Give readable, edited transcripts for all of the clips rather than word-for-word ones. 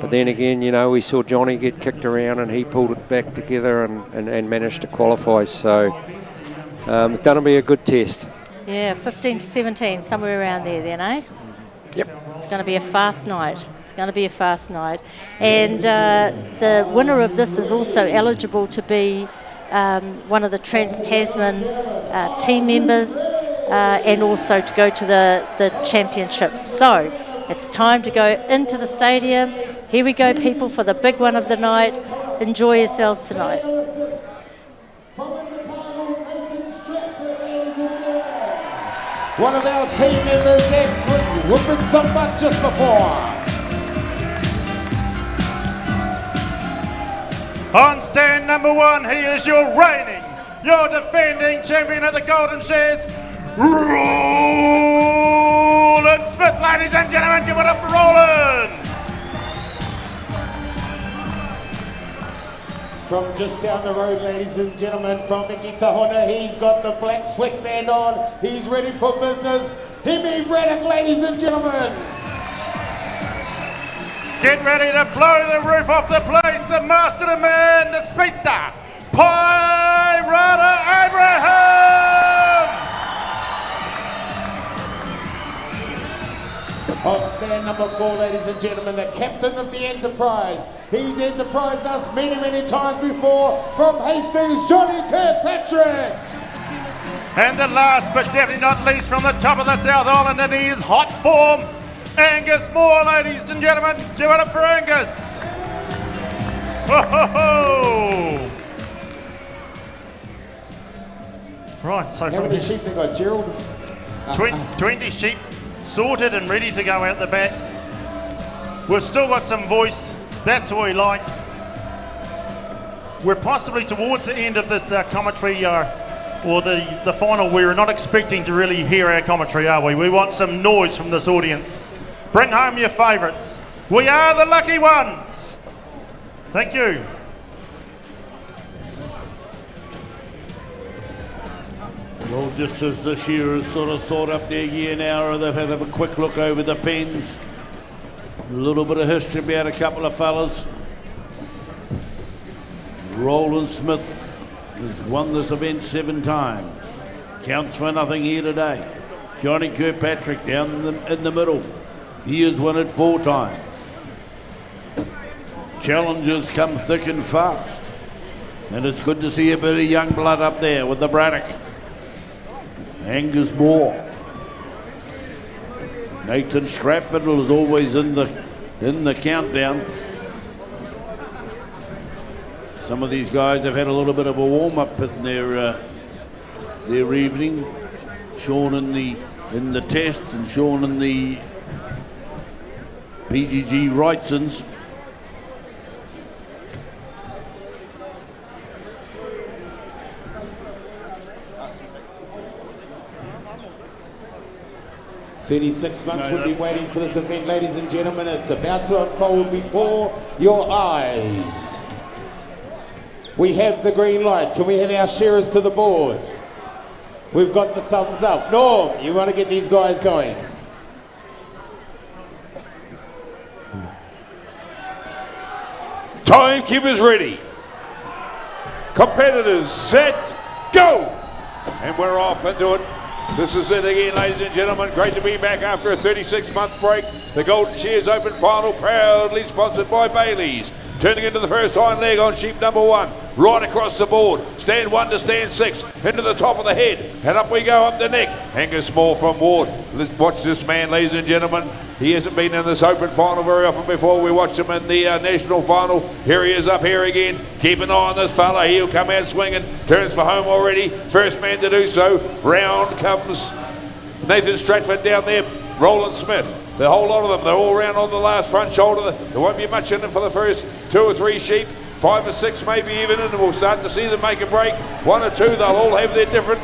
But then again, you know, we saw Johnny get kicked around and he pulled it back together and managed to qualify. So it's going to be a good test. Yeah, 15 to 17, somewhere around there then, eh? Yep. It's going to be a fast night. It's going to be a fast night. And the winner of this is also eligible to be one of the Trans-Tasman team members and also to go to the championships. So it's time to go into the stadium. Here we go, people, for the big one of the night. Enjoy yourselves tonight. One of our team members that was whooping some butt just before. On stand number 1, he is your reigning, your defending champion of the Golden Shears, Roland Smith. Ladies and gentlemen, give it up for Roland. From just down the road, ladies and gentlemen, from Mickey Tahona, he's got the black sweatband on. He's ready for business. Himi Braddock, ladies and gentlemen. Get ready to blow the roof off the place. The master, the man, the speedster, Pirata Abraham. On stand number 4, ladies and gentlemen, the captain of the Enterprise. He's enterprised us many, many times before. From Hastings, Johnny Kirkpatrick. And the last but definitely not least, from the top of the South Island, and he is hot form, Angus Moore, ladies and gentlemen. Give it up for Angus. Ho, ho, ho. Right, so how many sheep they got, Gerald? 20 sheep sorted and ready to go out the back. We've still got some voice. That's what we like. We're possibly towards the end of this commentary or the final. We're not expecting to really hear our commentary, are we? We want some noise from this audience. Bring home your favourites. We are the lucky ones. Thank you. Well, just as the shearers sort of sort up their gear now, they've had a quick look over the pens. A little bit of history about a couple of fellas. Roland Smith has won this event 7 times. Counts for nothing here today. Johnny Kirkpatrick down in the middle. He has won it 4 times. Challengers come thick and fast. And it's good to see a bit of young blood up there with the Braddock. Angus Moore. Nathan Stratford is always in the countdown. Some of these guys have had a little bit of a warm-up in their evening. Sean in the tests and Sean in the PGG Wrightsons. "36 months we've been waiting for this event, ladies and gentlemen. It's about to unfold before your eyes. We have the green light. Can we have our shearers to the board? We've got the thumbs up. Norm, you want to get these guys going? Timekeepers ready. Competitors set, go! And we're off into it. This is it again, ladies and gentlemen. Great to be back after a 36-month break. The Golden Shears Open Final, proudly sponsored by Bailey's. Turning into the first hind leg on sheep number 1. Right across the board. Stand 1 to stand 6. Into the top of the head. And up we go up the neck. Angus Moore from Ward. Let's watch this man, ladies and gentlemen. He hasn't been in this Open Final very often before. We watched him in the National Final. Here he is up here again. Keep an eye on this fella. He'll come out swinging. Turns for home already. First man to do so. Round comes Nathan Stratford down there. Roland Smith. The whole lot of them, they're all round on the last front shoulder. There won't be much in it for the first 2 or 3 sheep. 5 or 6 maybe even, and we'll start to see them make a break. 1 or 2, they'll all have their different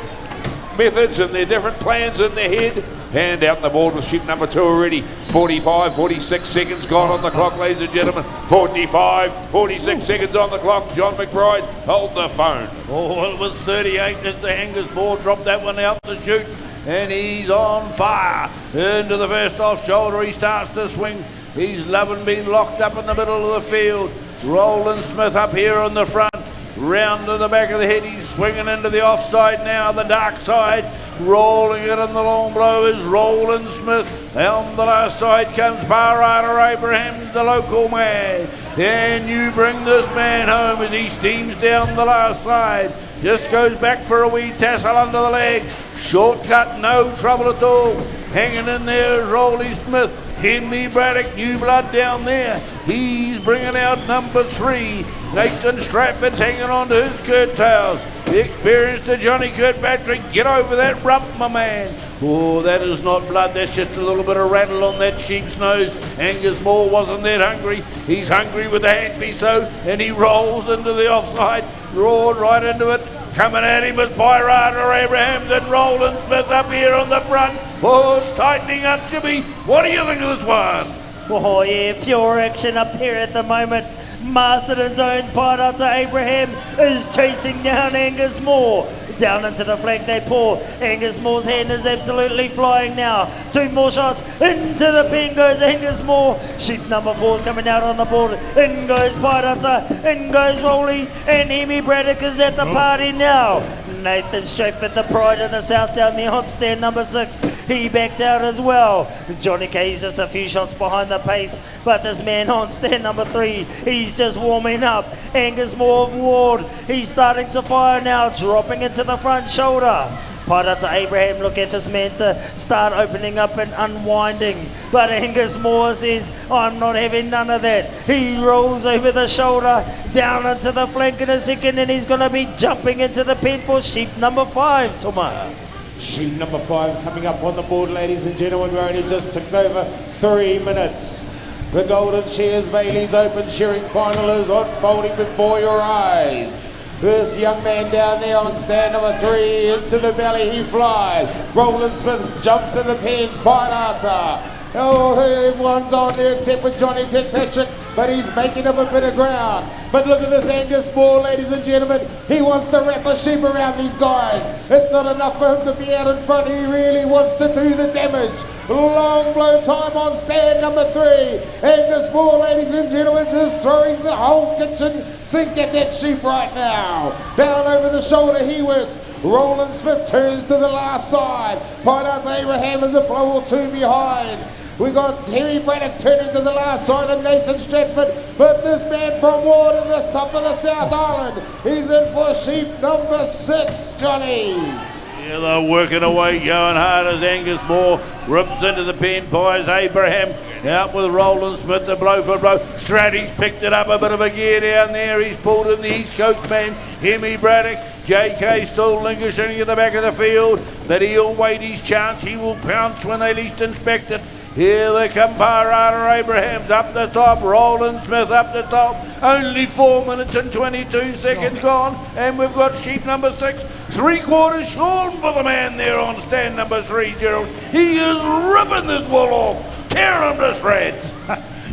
methods and their different plans in their head. And out on the board with sheep number 2 already. 45, 46 seconds gone on the clock, ladies and gentlemen. 45, 46 seconds on the clock. John McBride, hold the phone. Oh, it was 38 as the Angus Moore dropped that one out the chute. And he's on fire. Into the first off shoulder, he starts to swing. He's loving being locked up in the middle of the field. Roland Smith up here on the front. Round to the back of the head. He's swinging into the offside now, the dark side. Rolling it in the long blow is Roland Smith. On the last side comes Parada Abrahams, the local man. And you bring this man home as he steams down the last side. Just goes back for a wee tassel under the leg. Shortcut, no trouble at all. Hanging in there is Rolly Smith. Henry Braddock, new blood down there. He's bringing out number 3. Nathan Stratford's hanging on to his curtails. The experienced Johnny Kirkpatrick, get over that rump, my man. Oh, that is not blood, that's just a little bit of rattle on that sheep's nose. Angus Moore wasn't that hungry. He's hungry with the handpiece though, and he rolls into the offside, roared right into it. Coming at him is Pirata Abrahams and Roland Smith up here on the front. Oh, it's tightening up, Jimmy. What do you think of this one? Oh yeah, pure action up here at the moment. Masterton's own Pirata Abraham is chasing down Angus Moore. Down into the flank they pour. Angus Moore's hand is absolutely flying now. 2 more shots. Into the pen goes Angus Moore. Sheep number 4 is coming out on the board. In goes Pirata. In goes Rolly. And Hemi Braddock is at the party now. Nathan Stratford, the pride of the South, down there on stand number 6. He backs out as well. Johnny K's just a few shots behind the pace, but this man on stand number 3, he's just warming up. Angus Moore of Ward, he's starting to fire now, dropping into the front shoulder. Pirata Abraham, look at this man to start opening up and unwinding. But Angus Moore says, I'm not having none of that. He rolls over the shoulder, down into the flank in a second, and he's going to be jumping into the pen for sheep number 5, Tuma. Sheep number 5 coming up on the board, ladies and gentlemen. We're only just took over 3 minutes. The Golden Shears Bailey's Open Shearing Final is unfolding before your eyes. This young man down there on stand number 3, into the belly he flies. Roland Smith jumps in the pens, Pirata. Oh, everyone's on there except for Johnny Kirkpatrick, but he's making up a bit of ground. But look at this Angus Moore, ladies and gentlemen. He wants to wrap a sheep around these guys. It's not enough for him to be out in front. He really wants to do the damage. Long blow time on stand number 3. Angus Moore, ladies and gentlemen, just throwing the whole kitchen sink at that sheep right now. Down over the shoulder he works. Roland Smith turns to the last side. Pirata Abraham is a blow or 2 behind. We got Henry Braddock turning to the last side of Nathan Stratford, but this man from Ward in the top of the South Island, he's in for sheep number 6, Johnny. Yeah, they're working away, going hard as Angus Moore rips into the pen, buys Abraham out with Roland Smith, the blow for blow. Stratty's picked it up a bit of a gear down there. He's pulled in the East Coast man, Hemi Braddock. JK still languishing at the back of the field, but he'll wait his chance. He will pounce when they least inspect it. Here they come, Pirata Abrahams up the top, Roland Smith up the top. Only 4 minutes and 22 seconds gone, and we've got sheep number 6, 3/4 shorn for the man there on stand number 3, Gerald. He is ripping this wool off, tearing him to shreds.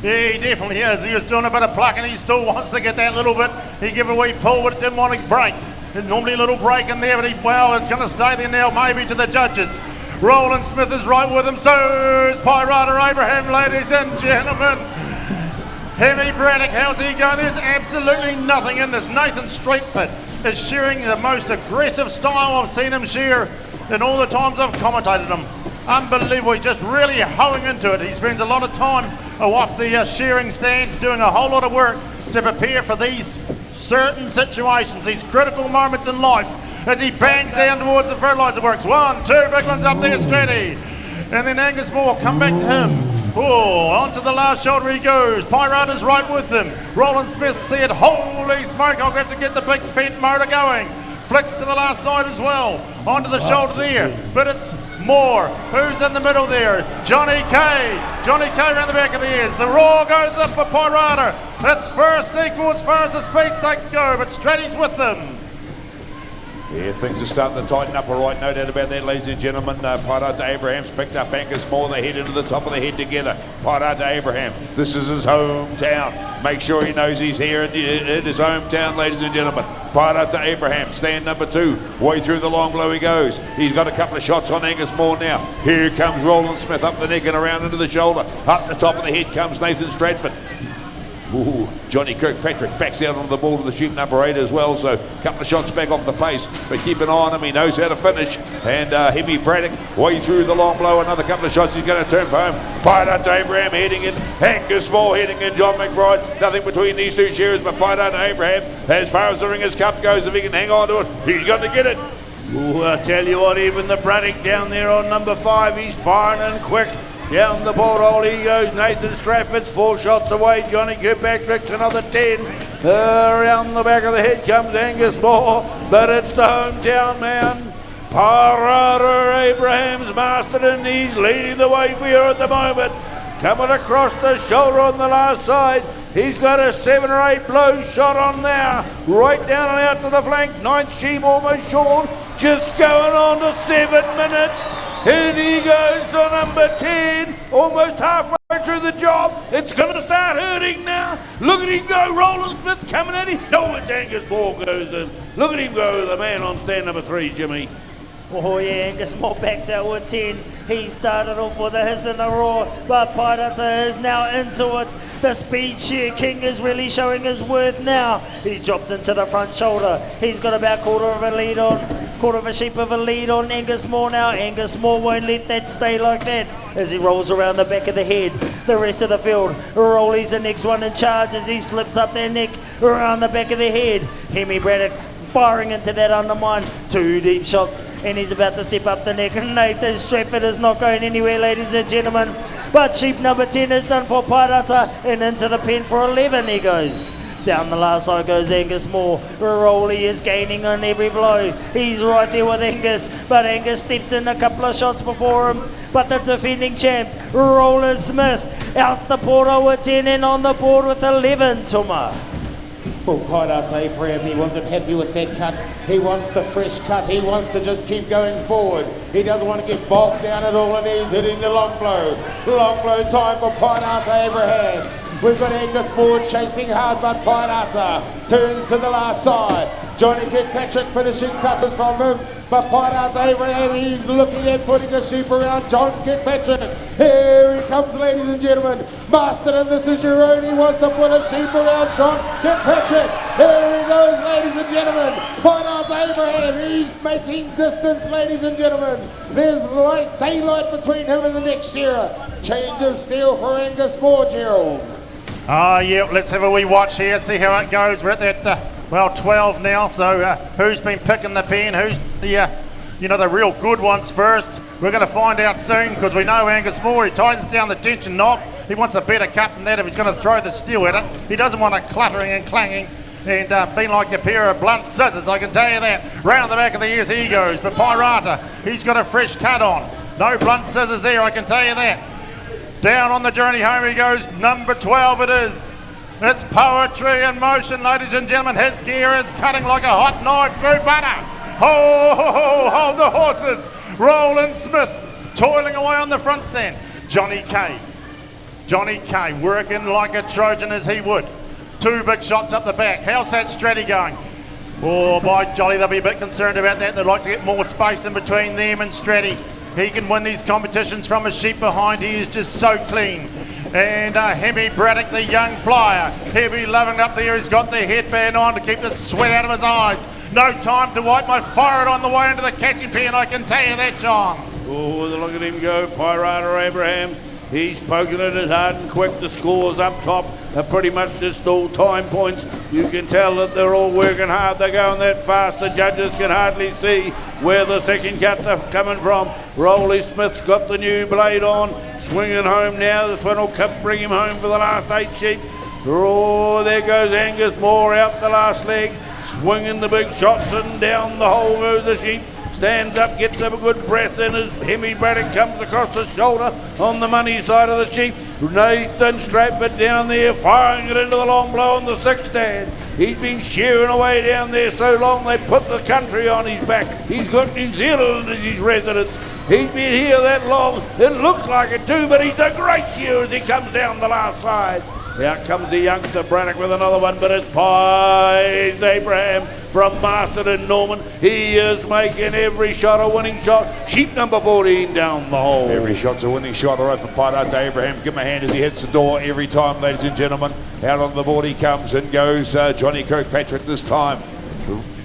Yeah, he definitely is. He was doing a bit of plucking. He still wants to get that little bit. He gave a wee pull, but didn't want to break. There's normally a little break in there, but it's going to stay there now, maybe to the judges. Roland Smith is right with him, so is Pirata Abraham, ladies and gentlemen. Hemi Braddock, how's he going? There's absolutely nothing in this. Nathan Stratford is shearing the most aggressive style I've seen him shear in all the times I've commentated him. Unbelievable, he's just really hoeing into it. He spends a lot of time off the shearing stand, doing a whole lot of work to prepare for these certain situations, these critical moments in life, as he bangs down towards the fertiliser works. 1, 2, big ones up there, Stratty. And then Angus Moore, come back to him. Oh, onto the last shoulder he goes. Pirata's right with him. Roland Smith said, holy smoke, I'll have to get the big fat motor going. Flicks to the last side as well. Onto the shoulder there. But it's Moore. Who's in the middle there? Johnny K. Johnny K around the back of the ears. The roar goes up for Pirata. It's first equal as far as the speed stakes go, but Stratty's with them. Yeah, things are starting to tighten up, all right, no doubt about that, ladies and gentlemen. Pirata Abraham's picked up Angus Moore, they head into the top of the head together. Pirata Abraham. This is his hometown. Make sure he knows he's here in his hometown, ladies and gentlemen. Pirata Abraham, stand number 2. Way through the long blow he goes. He's got a couple of shots on Angus Moore now. Here comes Roland Smith up the neck and around into the shoulder. Up the top of the head comes Nathan Stratford. Ooh, Johnny Kirkpatrick backs out onto the ball to the sheep number 8 as well, so a couple of shots back off the pace, but keep an eye on him, he knows how to finish. And Hemi Braddock, way through the long blow, another couple of shots, he's going to turn for home. Pirate Abraham heading in, Angus Moore heading in, John McBride, nothing between these two shearers, but Pirate Abraham, as far as the Ringers Cup goes, if he can hang on to it, he's going to get it. Ooh, I tell you what, even the Braddock down there on number 5, he's firing and quick. Down the board hole he goes, Nathan Stratford's 4 shots away, Johnny Kirkpatrick's another 10. Around the back of the head comes Angus Moore, but it's the hometown man. Pirata Abraham's mastered and he's leading the way for you at the moment. Coming across the shoulder on the last side, he's got a 7 or 8 blow shot on there. Right down and out to the flank, 9th sheep almost shorn, just going on to 7 minutes. And he goes to number 10, almost halfway through the job. It's going to start hurting now. Look at him go, Roland Smith coming at him. No, it's Angus Moore goes in. Look at him go, the man on stand number 3, Jimmy. Oh yeah, Angus Moore backs out with 10. He started off with a hiss and a roar, but Pirata is now into it. The Speed Shear King is really showing his worth now. He dropped into the front shoulder. He's got about quarter of a sheep of a lead on Angus Moore now. Angus Moore won't let that stay like that as he rolls around the back of the head. The rest of the field, Rolly's the next one in charge as he slips up their neck around the back of the head. Hemi Braddock firing into that undermine. 2 deep shots and he's about to step up the neck. Nathan Stratford is not going anywhere, ladies and gentlemen. But sheep number 10 is done for Pirata and into the pen for 11 he goes. Down the last side goes Angus Moore. Rolly is gaining on every blow. He's right there with Angus, but Angus steps in a couple of shots before him. But the defending champ, Roland Smith, out the portal with 10 and on the board with 11, Tuma. Well, Pirate Abraham, he wasn't happy with that cut. He wants the fresh cut. He wants to just keep going forward. He doesn't want to get bogged down at all, and he's hitting the long blow. Long blow time for Pirate Abraham. We've got Angus Moore chasing hard, but Pirata turns to the last side. Johnny Kirkpatrick finishing touches from him, but Pirata Abraham, he's looking at putting a sheep around John Kirkpatrick. Here he comes, ladies and gentlemen. Master, and this is your own. He wants to put a sheep around John Kirkpatrick. Here he goes, ladies and gentlemen. Pirata Abraham, he's making distance, ladies and gentlemen. There's light daylight between him and the next shearer. Change of steel for Angus Moore, Gerald. Yeah, let's have a wee watch here, see how it goes. We're at that, 12 now, so who's been picking the pen, who's the, the real good ones first. We're going to find out soon, because we know Angus Moore, he tightens down the tension knob. He wants a better cut than that if he's going to throw the steel at it. He doesn't want it cluttering and clanging and being like a pair of blunt scissors, I can tell you that. Round the back of the ears he goes, but Pirata, he's got a fresh cut on. No blunt scissors there, I can tell you that. Down on the journey home he goes, number 12 it is. It's poetry in motion, ladies and gentlemen. His gear is cutting like a hot knife through butter. Ho, ho, ho, hold the horses. Roland Smith toiling away on the front stand. Johnny K working like a Trojan as he would. 2 big shots up the back. How's that Stratty going? Oh, by jolly, they'll be a bit concerned about that. They'd like to get more space in between them and Stratty. He can win these competitions from a sheep behind. He is just so clean. And Hemi Braddock, the young flyer, he'll be loving up there. He's got the headband on to keep the sweat out of his eyes. No time to wipe my forehead on the way into the catching pen, I can tell you that, John. Oh, look at him go, Pirata Abrahams. He's poking it as hard and quick. The scores up top are pretty much just all time points. You can tell that they're all working hard. They're going that fast. The judges can hardly see where the second cuts are coming from. Rolly Smith's got the new blade on. Swinging home now. This one will bring him home for the last 8 sheep. Oh, there goes Angus Moore out the last leg. Swinging the big shots and down the hole goes the sheep. Stands up, gets up a good breath in as Hemi Braddock comes across the shoulder on the money side of the sheep. Nathan Stratford down there firing it into the long blow on the 6th stand. He's been shearing away down there so long they put the country on his back. He's got New Zealand as his residence. He's been here that long. It looks like it too, but he's a great shearer as he comes down the last side. Out comes the youngster Braddock with another one, but it's Pies Abraham from Masterton Norman. He is making every shot a winning shot. Sheep number 14 down the hole. Every shot's a winning shot. All right from Pies Abraham. Give him a hand as he hits the door every time, ladies and gentlemen. Out on the board he comes and goes Johnny Kirkpatrick this time.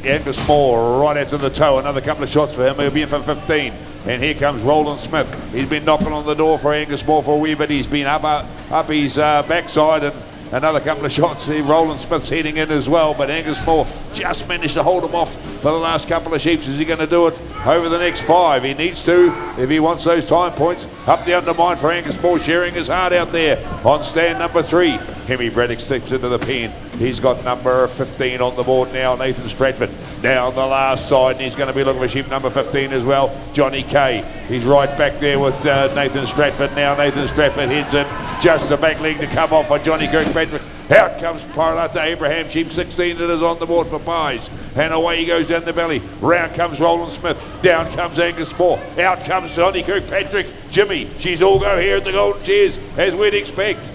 Angus Moore right out to the toe. Another couple of shots for him. He'll be in for 15. And here comes Roland Smith. He's been knocking on the door for Angus Moore for a wee bit. He's been up his backside, and another couple of shots. Roland Smith's heading in as well, but Angus Moore just managed to hold him off for the last couple of sheeps. Is he going to do it over the next 5? He needs to if he wants those time points. Up the undermine for Angus Moore, sharing his heart out there on stand number 3. Hemi Braddock steps into the pen. He's got number 15 on the board now, Nathan Stratford. Down the last side, and he's going to be looking for sheep number 15 as well, Johnny Kay. He's right back there with Nathan Stratford now. Nathan Stratford heads in, just the back leg to come off for Johnny Kirkpatrick. Out comes Pirata Abraham, sheep 16 that is on the board for Pies. And away he goes down the belly. Round comes Roland Smith. Down comes Angus Moore. Out comes Johnny Kirkpatrick. Jimmy, she's all go here at the Golden Shears, as we'd expect.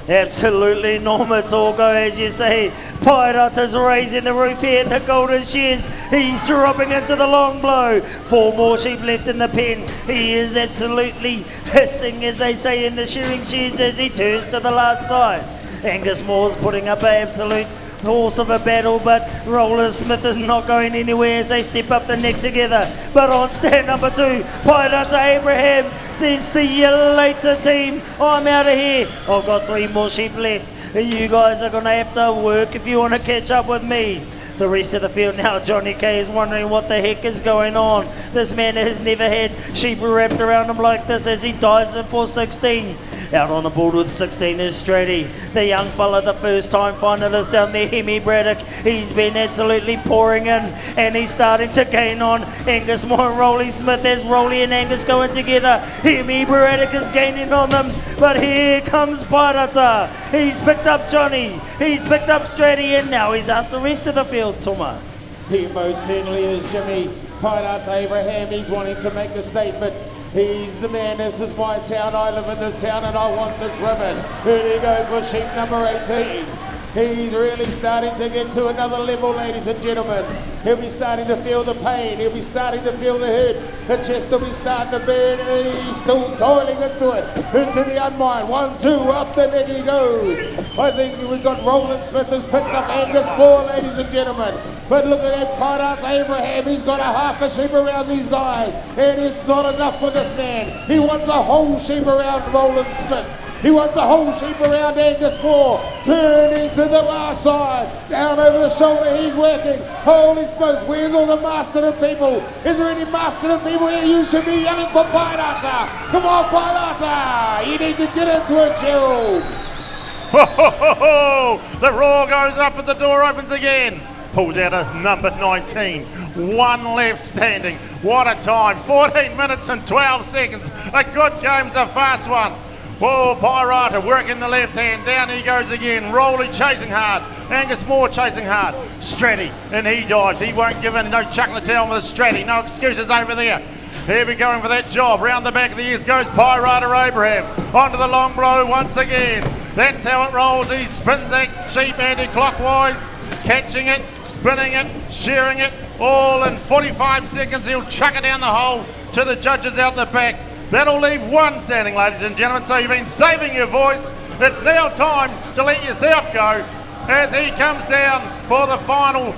Absolutely, Norma, it's all go as you say. Pirata's raising the roof here in the Golden Shears. He's dropping into the long blow. 4 more sheep left in the pen. He is absolutely hissing, as they say in the shearing sheds, as he turns to the last side. Angus Moore's putting up an absolute horse of a battle, but Roland Smith is not going anywhere as they step up the neck together. But on stand number 2, Pirata Abraham says, see you later, team. I'm out of here. I've got 3 more sheep left. You guys are going to have to work if you want to catch up with me. The rest of the field now, Johnny Kay is wondering what the heck is going on. This man has never had sheep wrapped around him like this as he dives in for 16. Out on the board with 16 is Stratty, the young fella, the first time finalist down there, Hemi Braddock. He's been absolutely pouring in, and he's starting to gain on Angus Moore and Rolly Smith as Rolly and Angus going together. Hemi Braddock is gaining on them, but here comes Pirata. He's picked up Johnny, he's picked up Stratty, and now he's out the rest of the field, Tuma. He most certainly is, Jimmy. Pirata Abraham, he's wanting to make a statement. He's the man. This is my town. I live in this town and I want this ribbon. Here he goes for sheep number 18. He's really starting to get to another level, ladies and gentlemen. He'll be starting to feel the pain. He'll be starting to feel the hurt. The chest will be starting to burn. He's still toiling into it. Into the unwind. 1, 2, up the neck he goes. I think we've got Roland Smith has picked up Angus Moore, ladies and gentlemen. But look at that Pirate Abraham. He's got a half a sheep around these guys. And it's not enough for this man. He wants a whole sheep around Roland Smith. He wants a whole sheep around Angus Moore. Turning to the last side. Down over the shoulder, he's working. Holy smokes, where's all the Masterton people? Is there any Masterton people here? You should be yelling for Pirata. Come on, Pirata. You need to get into it, Gerald. Ho, ho, ho, ho. The roar goes up and the door opens again. Pulls out a number 19. 1 left standing. What a time. 14 minutes and 12 seconds. A good game's a fast one. Oh, Pirata working the left hand. Down he goes again. Rolly chasing hard. Angus Moore chasing hard. Stratty, and he dives. He won't give in. No chuckling down with a Stratty. No excuses over there. Here we going for that job. Round the back of the ears goes Pirata Abraham. Onto the long blow once again. That's how it rolls. He spins that sheep anti-clockwise. Catching it, spinning it, shearing it. All in 45 seconds. He'll chuck it down the hole to the judges out the back. That'll leave 1 standing, ladies and gentlemen. So you've been saving your voice. It's now time to let yourself go as he comes down for the final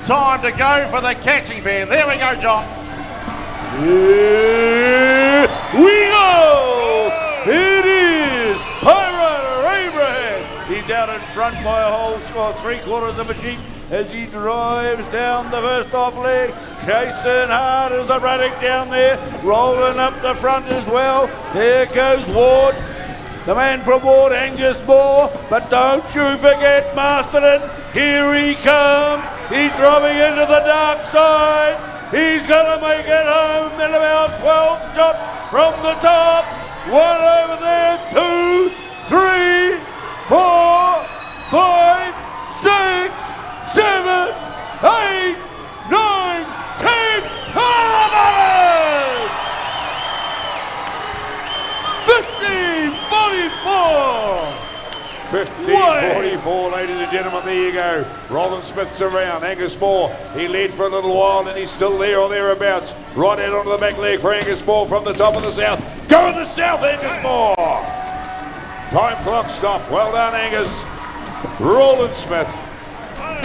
time to go for the catching band. There we go, John. Here we go! It is Pirate Abraham. He's out in front by a whole 3/4 of a sheep as he drives down the first off leg. Chasing hard as the Braddock down there, rolling up the front as well. There goes Ward, the man from Ward, Angus Moore. But don't you forget Masterton. Here he comes. He's dropping into the dark side. He's going to make it home in about 12 shots from the top. 1 over there, 2, 3, 4, 5, 6, 7, 8, 9, 10. 24, ladies and gentlemen. There you go. Roland Smith's around. Angus Moore, he led for a little while and he's still there or thereabouts. Right out onto the back leg for Angus Moore from the top of the south. Go to the south, Angus Moore. Time clock stop. Well done, Angus. Roland Smith.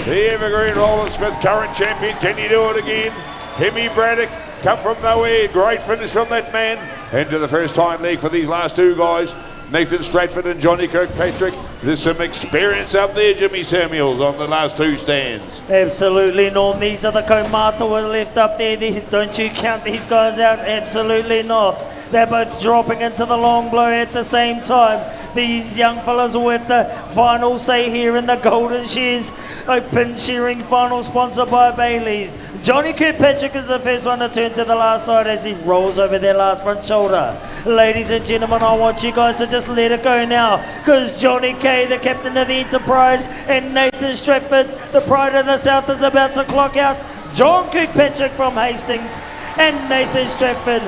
The evergreen Roland Smith, current champion. Can you do it again? Hemi Braddock, come from nowhere. Great finish from that man. Into the first time leg for these last two guys. Nathan Stratford and Johnny Kirkpatrick. There's some experience up there, Jimmy Samuels, on the last two stands. Absolutely, Norm. These are the Komatawa left up there. Don't you count these guys out? Absolutely not. They're both dropping into the long blow at the same time. These young fellas will have the final say here in the Golden Shears Open Shearing Final, sponsored by Bailey's. Johnny Kirkpatrick is the first one to turn to the last side as he rolls over their last front shoulder. Ladies and gentlemen, I want you guys to just let it go now, because Johnny Kay, the captain of the Enterprise, and Nathan Stratford, the pride of the South, is about to clock out. John Kirkpatrick from Hastings and Nathan Stratford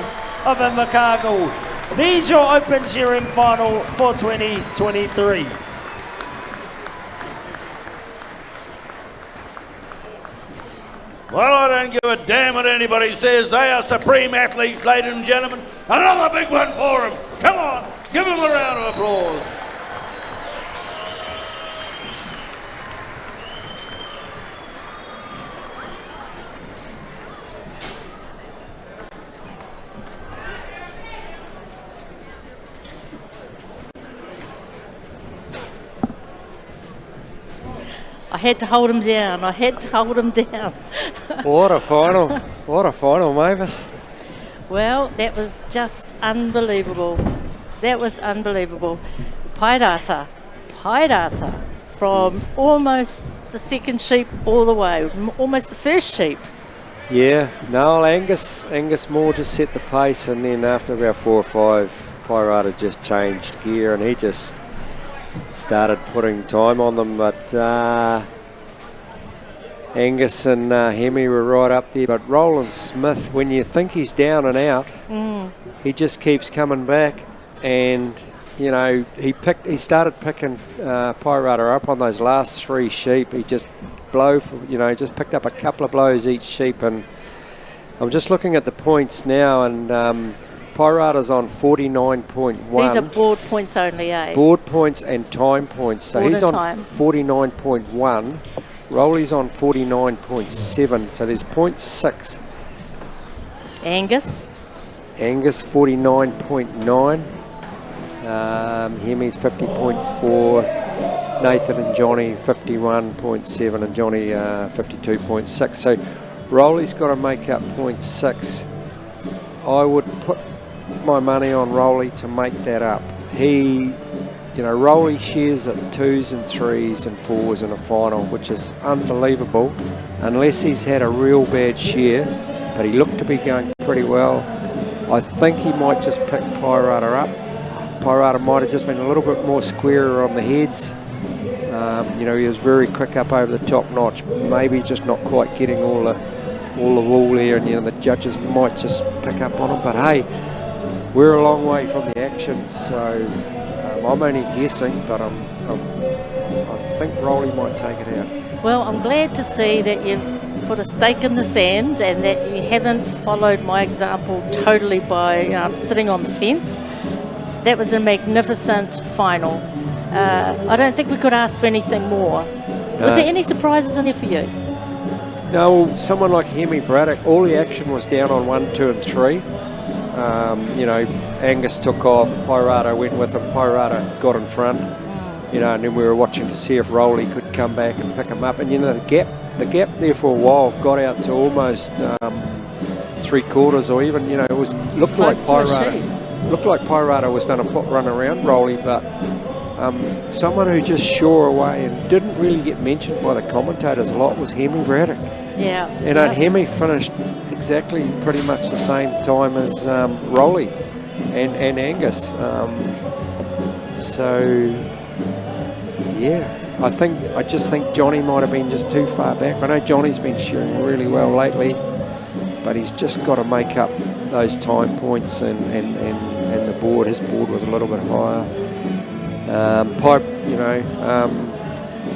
of Invercargill. These your Open Shearing Final for 2023. Well, I don't give a damn what anybody says. They are supreme athletes, ladies and gentlemen. Another big one for them. Come on, give them a round of applause. I had to hold him down. I had to hold him down. What a final. What a final, Mavis. Well, that was just unbelievable. That was unbelievable. Pairata from almost the second sheep all the way, almost the first sheep. Yeah, no, Angus Moore just set the pace, and then after about 4 or 5, Pirata just changed gear and he just started putting time on them, but Angus and Hemi were right up there. But Roland Smith, when you think he's down and out, he just keeps coming back, and you know he started picking Pirata up on those last 3 sheep. He just just picked up a couple of blows each sheep, and I'm just looking at the points now, and Pirata's on 49.1. These are board points only, eh? Board points and time points. So board he's on time. 49.1. Rolly's on 49.7. So there's 0.6. Angus 49.9. Hemi's 50.4. Nathan and Johnny 51.7, and Johnny 52.6. So Rolly's got to make up 0.6. I would put my money on Rolly to make that up. Rolly shares at 2s and 3s and 4s in a final, which is unbelievable, unless he's had a real bad shear, but he looked to be going pretty well. I think he might just pick Pirata up. Pirata might have just been a little bit more squarer on the heads. He was very quick up over the top notch, maybe just not quite getting all the wool there, and the judges might just pick up on him. But hey, we're a long way from the action, so I'm only guessing, but I think Rolly might take it out. Well, I'm glad to see that you've put a stake in the sand and that you haven't followed my example totally by sitting on the fence. That was a magnificent final. I don't think we could ask for anything more. Was there any surprises in there for you? No, someone like Hemi Braddock, all the action was down on 1, 2 and 3. Angus took off, Pirata went with him, Pirata got in front, and then we were watching to see if Rolly could come back and pick him up. And the gap there for a while got out to almost 3/4, or even, looked like Pirata was going to run around Rolly, but someone who just shore away and didn't really get mentioned by the commentators a lot was Hemi Braddock. Yeah. And Hemi finished exactly pretty much the same time as Rolly and Angus. I just think Johnny might have been just too far back. I know Johnny's been shearing really well lately, but he's just got to make up those time points and the board. His board was a little bit higher.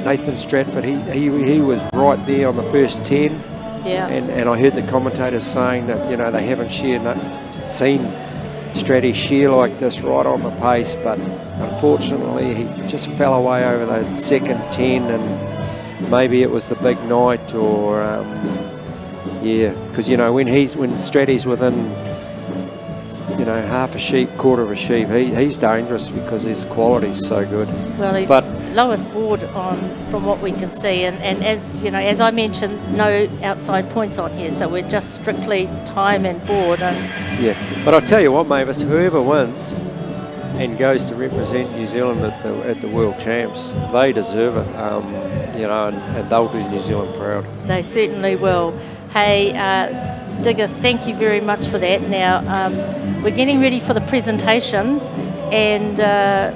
Nathan Stratford, he was right there on the first 10. Yeah. And I heard the commentators saying that, you know, they haven't seen Stratty shear like this right on the pace, but unfortunately he just fell away over the second 10, and maybe it was the big night, or yeah, because you know when Stratty's within, you know, half a sheep, quarter of a sheep, he's dangerous because his quality's so good. Well, he's lowest board on from what we can see, and as you know, as I mentioned, no outside points on here, so we're just strictly time and board. And yeah, but I'll tell you what, Mavis, whoever wins and goes to represent New Zealand at the World Champs, they deserve it, you know, and they'll do New Zealand proud. they certainly will. Hey, Digger, thank you very much for that. Now, we're getting ready for the presentations, and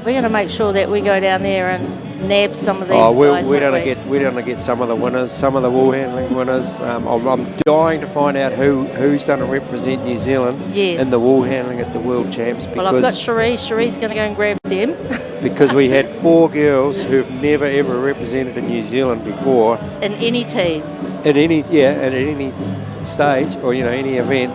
we're going to make sure that we go down there and nab some of these guys. We're going to get some of the winners, some of the wool handling winners. I'm dying to find out who's going to represent New Zealand in the wool handling at the World Champs. Well, I've got Cherie. Cherie's going to go and grab them. Because we had 4 girls who've never ever represented in New Zealand before. In any team. At any stage, or you know, any event,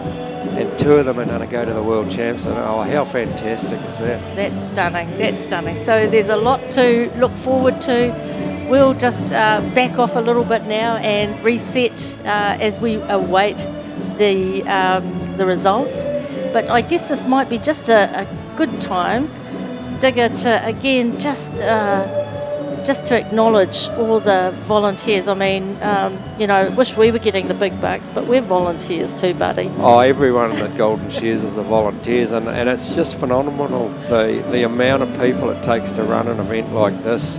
and 2 of them are going to go to the World Champs. And oh, how fantastic is that? That's stunning. That's stunning. So there's a lot to look forward to. We'll just back off a little bit now and reset as we await the results. But I guess this might be just a good time, Digger, to again just to acknowledge all the volunteers. I mean, you know, wish we were getting the big bucks, but we're volunteers too, buddy. Oh, everyone at Golden Shears is the volunteers, and it's just phenomenal, the amount of people it takes to run an event like this.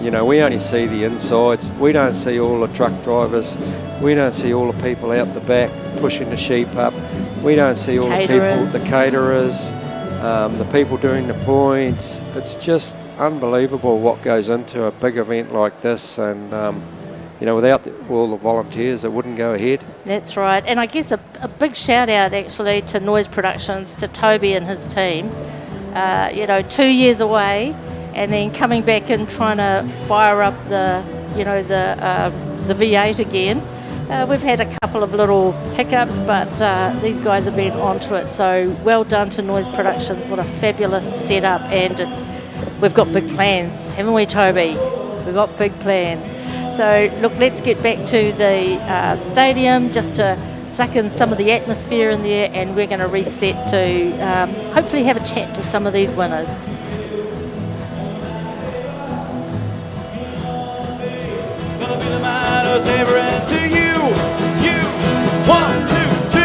You know, we only see the insides. We don't see all the truck drivers. We don't see all the people out the back pushing the sheep up. We don't see all the people, the caterers, the people doing the points. It's just unbelievable what goes into a big event like this, and you know, without all the volunteers, it wouldn't go ahead. That's right, and I guess a big shout out actually to Noise Productions, to Toby and his team. You know, 2 years away, and then coming back and trying to fire up the V8 again. We've had a couple of little hiccups, but these guys have been onto it. So well done to Noise Productions. What a fabulous setup, and we've got big plans, haven't we, Toby? We've got big plans. So look, let's get back to the stadium just to suck in some of the atmosphere in there, and we're going to reset to hopefully have a chat to some of these winners. Gonna be the man who's ever into you. 1, 2, 3,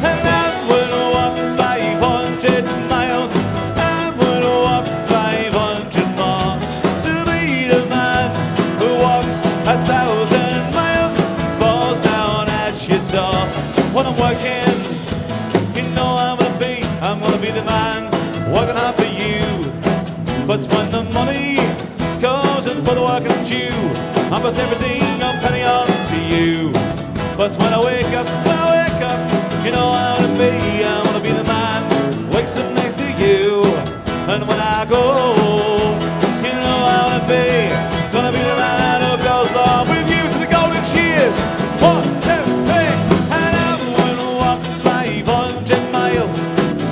and I'm gonna walk 500 miles. I'm gonna walk 500 more to be the man who walks 1,000 miles, falls down at your door. When I'm working, you know I'm gonna be the man working hard for you. But when the money goes in for the working due, I pass everything a penny on to you. But when I wake up, you know I wanna be the man who wakes up next to you. And when I go, you know I wanna be the man who goes along with you to the Golden Shears. 1, 2, 3, and I'm gonna walk 500 miles.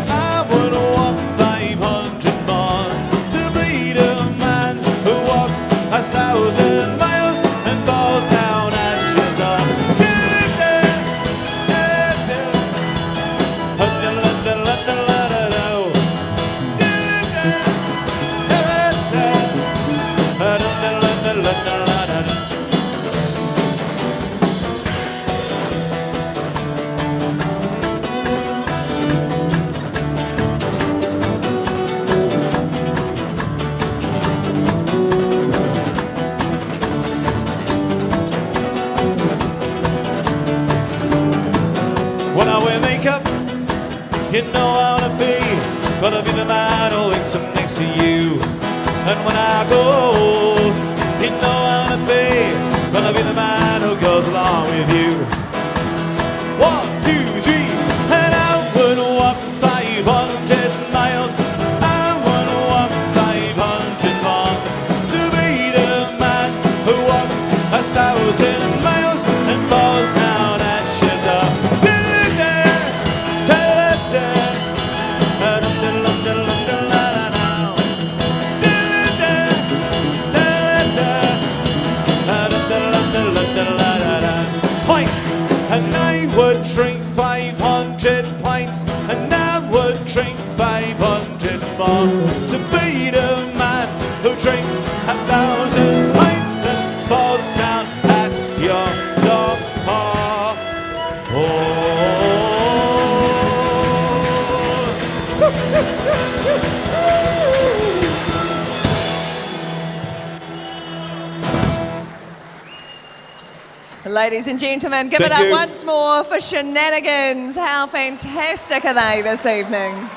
I'm gonna walk 500 more to be the man who walks 1,000 miles and falls down ashes on. When I wear makeup, you know I gonna be the man who wakes up next to you. And when I go, you know I gonna be the man who goes along with you. 1, 2, 3, and I'm gonna walk 500 miles. I'm gonna walk 500 more to be the man who walks want to be the man who drinks 1,000 pints and falls down at your door. Ladies and gentlemen, give it up once more for Shenanigans. How fantastic are they this evening?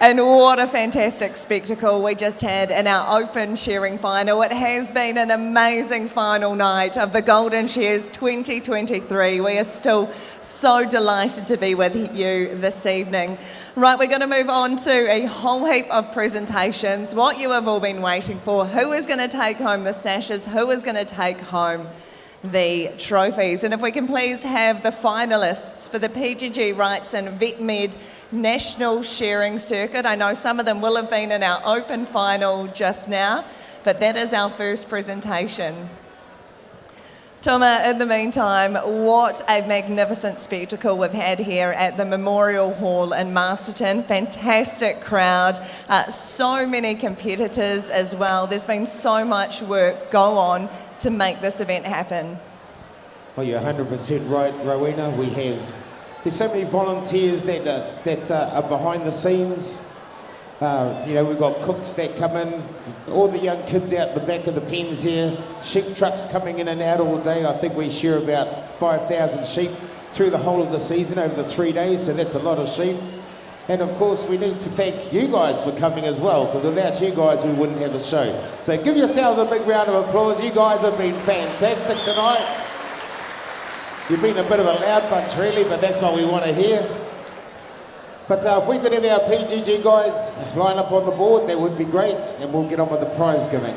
And what a fantastic spectacle we just had in our open shearing final. It has been an amazing final night of the Golden Shears 2023. We are still so delighted to be with you this evening. Right, we're going to move on to a whole heap of presentations, what you have all been waiting for, who is going to take home the sashes, who is going to take home the trophies. And if we can please have the finalists for the PGG Wrightson VetMed National Shearing Circuit. I know some of them will have been in our open final just now, but that is our first presentation. Toma, in the meantime, what a magnificent spectacle we've had here at the Memorial Hall in Masterton. Fantastic crowd, so many competitors as well. There's been so much work go on to make this event happen. Well, you're 100% right, Rowena. There's so many volunteers that are behind the scenes. We've got cooks that come in, all the young kids out the back of the pens here, sheep trucks coming in and out all day. I think we shear about 5,000 sheep through the whole of the season over the 3 days, so that's a lot of sheep. And of course, we need to thank you guys for coming as well, because without you guys, we wouldn't have a show. So give yourselves a big round of applause. You guys have been fantastic tonight. You've been a bit of a loud bunch, really, but that's what we want to hear. But if we could have our PGG guys line up on the board, that would be great, and we'll get on with the prize giving.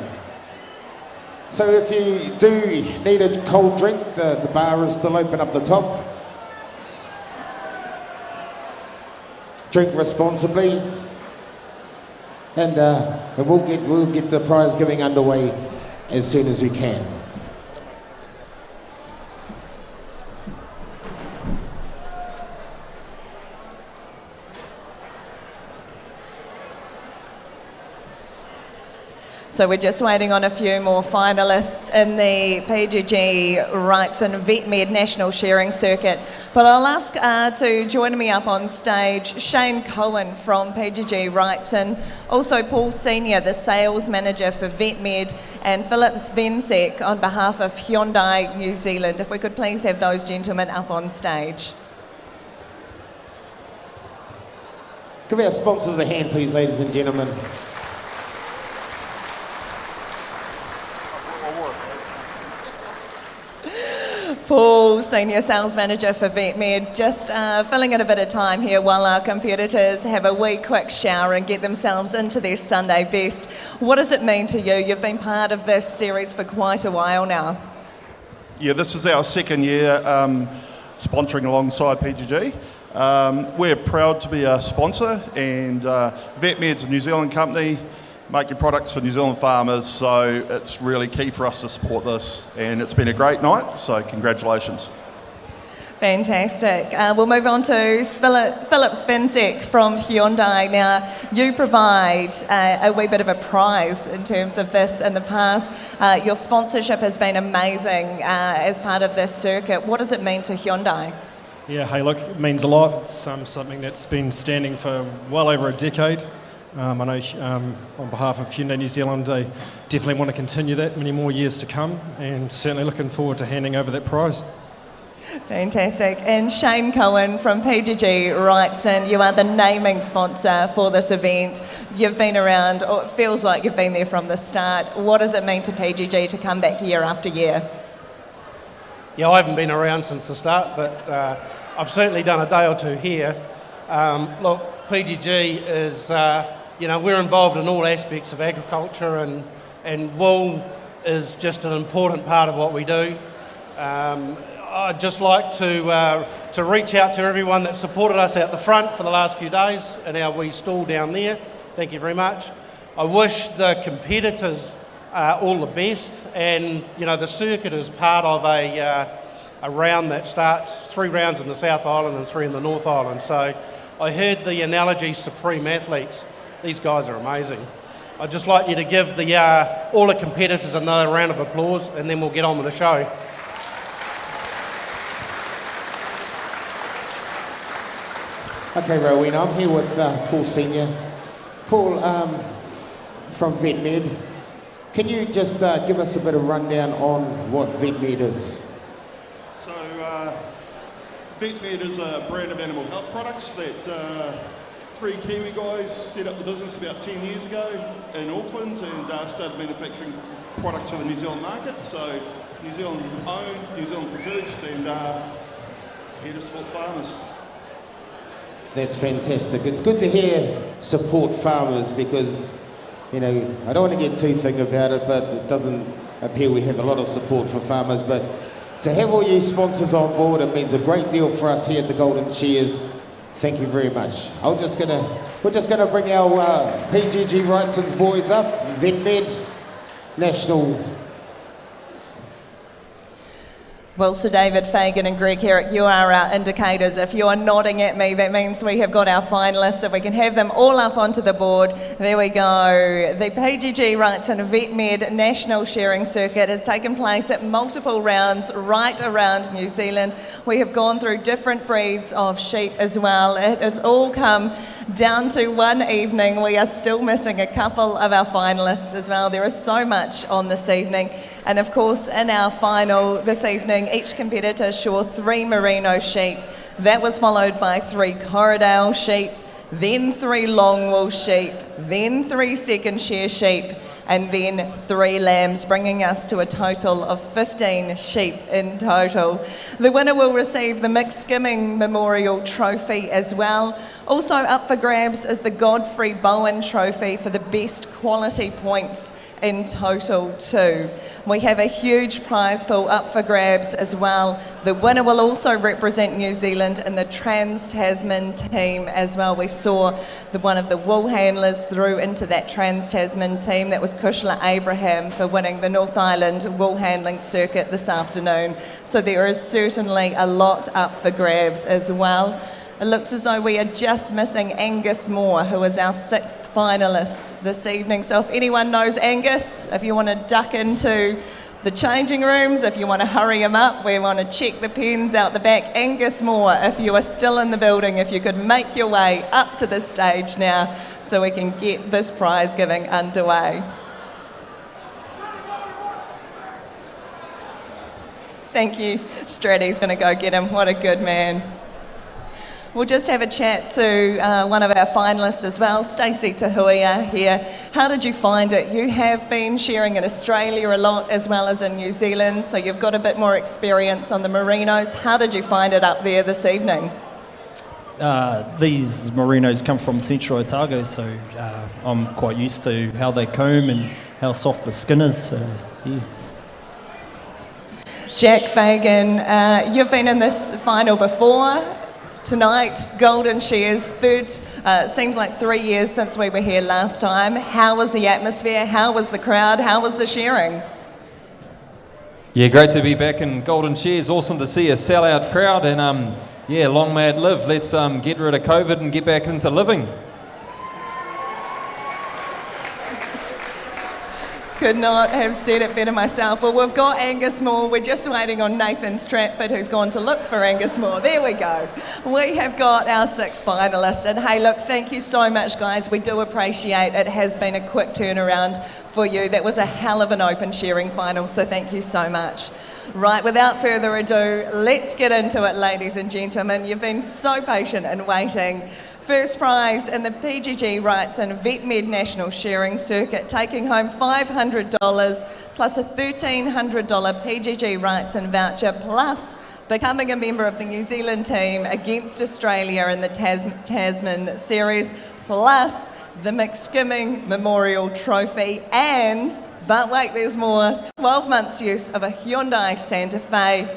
So if you do need a cold drink, the bar is still open up the top. Drink responsibly, and we'll get the prize giving underway as soon as we can. So we're just waiting on a few more finalists in the PGG Wrightson VetMed National Shearing Circuit. But I'll ask to join me up on stage Shane Cohen from PGG Wrightson, also Paul Senior, the Sales Manager for VetMed, and Philip Svensek on behalf of Hyundai New Zealand. If we could please have those gentlemen up on stage. Give our sponsors a hand, please, ladies and gentlemen. Paul, Senior Sales Manager for VetMed, just filling in a bit of time here while our competitors have a wee quick shower and get themselves into their Sunday best. What does it mean to you? You've been part of this series for quite a while now. Yeah, this is our second year sponsoring alongside PGG. We're proud to be a sponsor, and VetMed's a New Zealand company, making products for New Zealand farmers, so it's really key for us to support this, and it's been a great night, so congratulations. Fantastic. We'll move on to Philip Svensek from Hyundai. Now, you provide a wee bit of a prize in terms of this in the past. Your sponsorship has been amazing as part of this circuit. What does it mean to Hyundai? Yeah, hey, look, it means a lot. It's something that's been standing for well over a decade. I know on behalf of Hyundai New Zealand, they definitely want to continue that many more years to come, and certainly looking forward to handing over that prize. Fantastic. And Shane Cohen from PGG Wrightson, you are the naming sponsor for this event. You've been around, or it feels like you've been there from the start. What does it mean to PGG to come back year after year? Yeah, I haven't been around since the start, but I've certainly done a day or two here. Look, PGG is, we're involved in all aspects of agriculture, and wool is just an important part of what we do. I'd just like to reach out to everyone that supported us out the front for the last few days in our wee stall down there. Thank you very much. I wish the competitors all the best, and the circuit is part of a round that starts 3 rounds in the South Island and 3 in the North Island. So I heard the analogy supreme athletes. These guys are amazing. I'd just like you to give all the competitors another round of applause, and then we'll get on with the show. Okay, Rowena, I'm here with Paul Senior. Paul, from VetMed. Can you just give us a bit of rundown on what VetMed is? So, VetMed is a brand of animal health products that 3 Kiwi guys set up the business about 10 years ago in Auckland and started manufacturing products for the New Zealand market. So, New Zealand owned, New Zealand produced, and here to support farmers. That's fantastic. It's good to hear support farmers because, you know, I don't want to get too thick about it, but it doesn't appear we have a lot of support for farmers. But to have all you sponsors on board, it means a great deal for us here at the Golden Shears. Thank you very much. We're just gonna bring our PGG Wrightson's boys up. VetMed National. Well, Sir David, Fagan and Greg Herrick, you are our indicators. If you are nodding at me, that means we have got our finalists. If we can have them all up onto the board. There we go. The PGG Wrightson VetMed National Shearing Circuit has taken place at multiple rounds right around New Zealand. We have gone through different breeds of sheep as well. It has all come down to one evening. We are still missing a couple of our finalists as well. There is so much on this evening. And of course, in our final this evening, each competitor shore 3 merino sheep. That was followed by 3 Corriedale sheep, then 3 long wool sheep, then 3 second shear sheep, and then 3 lambs, bringing us to a total of 15 sheep in total. The winner will receive the Mixed Skimming Memorial Trophy as well. Also up for grabs is the Godfrey Bowen Trophy for the best quality points in total too. We have a huge prize pool up for grabs as well. The winner will also represent New Zealand in the Trans-Tasman team as well. We saw one of the wool handlers through into that Trans-Tasman team. That was Kushla Abraham for winning the North Island wool handling circuit this afternoon. So there is certainly a lot up for grabs as well. It looks as though we are just missing Angus Moore, who is our 6th finalist this evening. So if anyone knows Angus, if you want to duck into the changing rooms, if you want to hurry him up, we want to check the pens out the back. Angus Moore, if you are still in the building, if you could make your way up to the stage now so we can get this prize giving underway. Thank you. Stratty's going to go get him. What a good man. We'll just have a chat to one of our finalists as well, Stacey Tahuia here. How did you find it? You have been shearing in Australia a lot as well as in New Zealand, so you've got a bit more experience on the merinos. How did you find it up there this evening? These merinos come from Central Otago, so I'm quite used to how they comb and how soft the skin is. So, yeah. Jack Fagan, you've been in this final before. Tonight, Golden Shears, seems like 3 years since we were here last time. How was the atmosphere? How was the crowd? How was the shearing? Yeah, great to be back in Golden Shears. Awesome to see a sellout crowd, and yeah, long may it live. Let's get rid of COVID and get back into living. Could not have said it better myself. Well, we've got Angus Moore. We're just waiting on Nathan Stratford, who's gone to look for Angus Moore. There we go. We have got our 6 finalists. And hey, look, thank you so much, guys. We do appreciate it. It has been a quick turnaround for you. That was a hell of an open shearing final, so thank you so much. Right, without further ado, let's get into it, ladies and gentlemen. You've been so patient and waiting. First prize in the PGG Wrightson VetMed National Shearing Circuit, taking home $500 plus a $1,300 PGG Wrightson voucher, plus becoming a member of the New Zealand team against Australia in the Tasman series, plus the Mixed Skimming Memorial Trophy, and, but wait, there's more, 12 months use of a Hyundai Santa Fe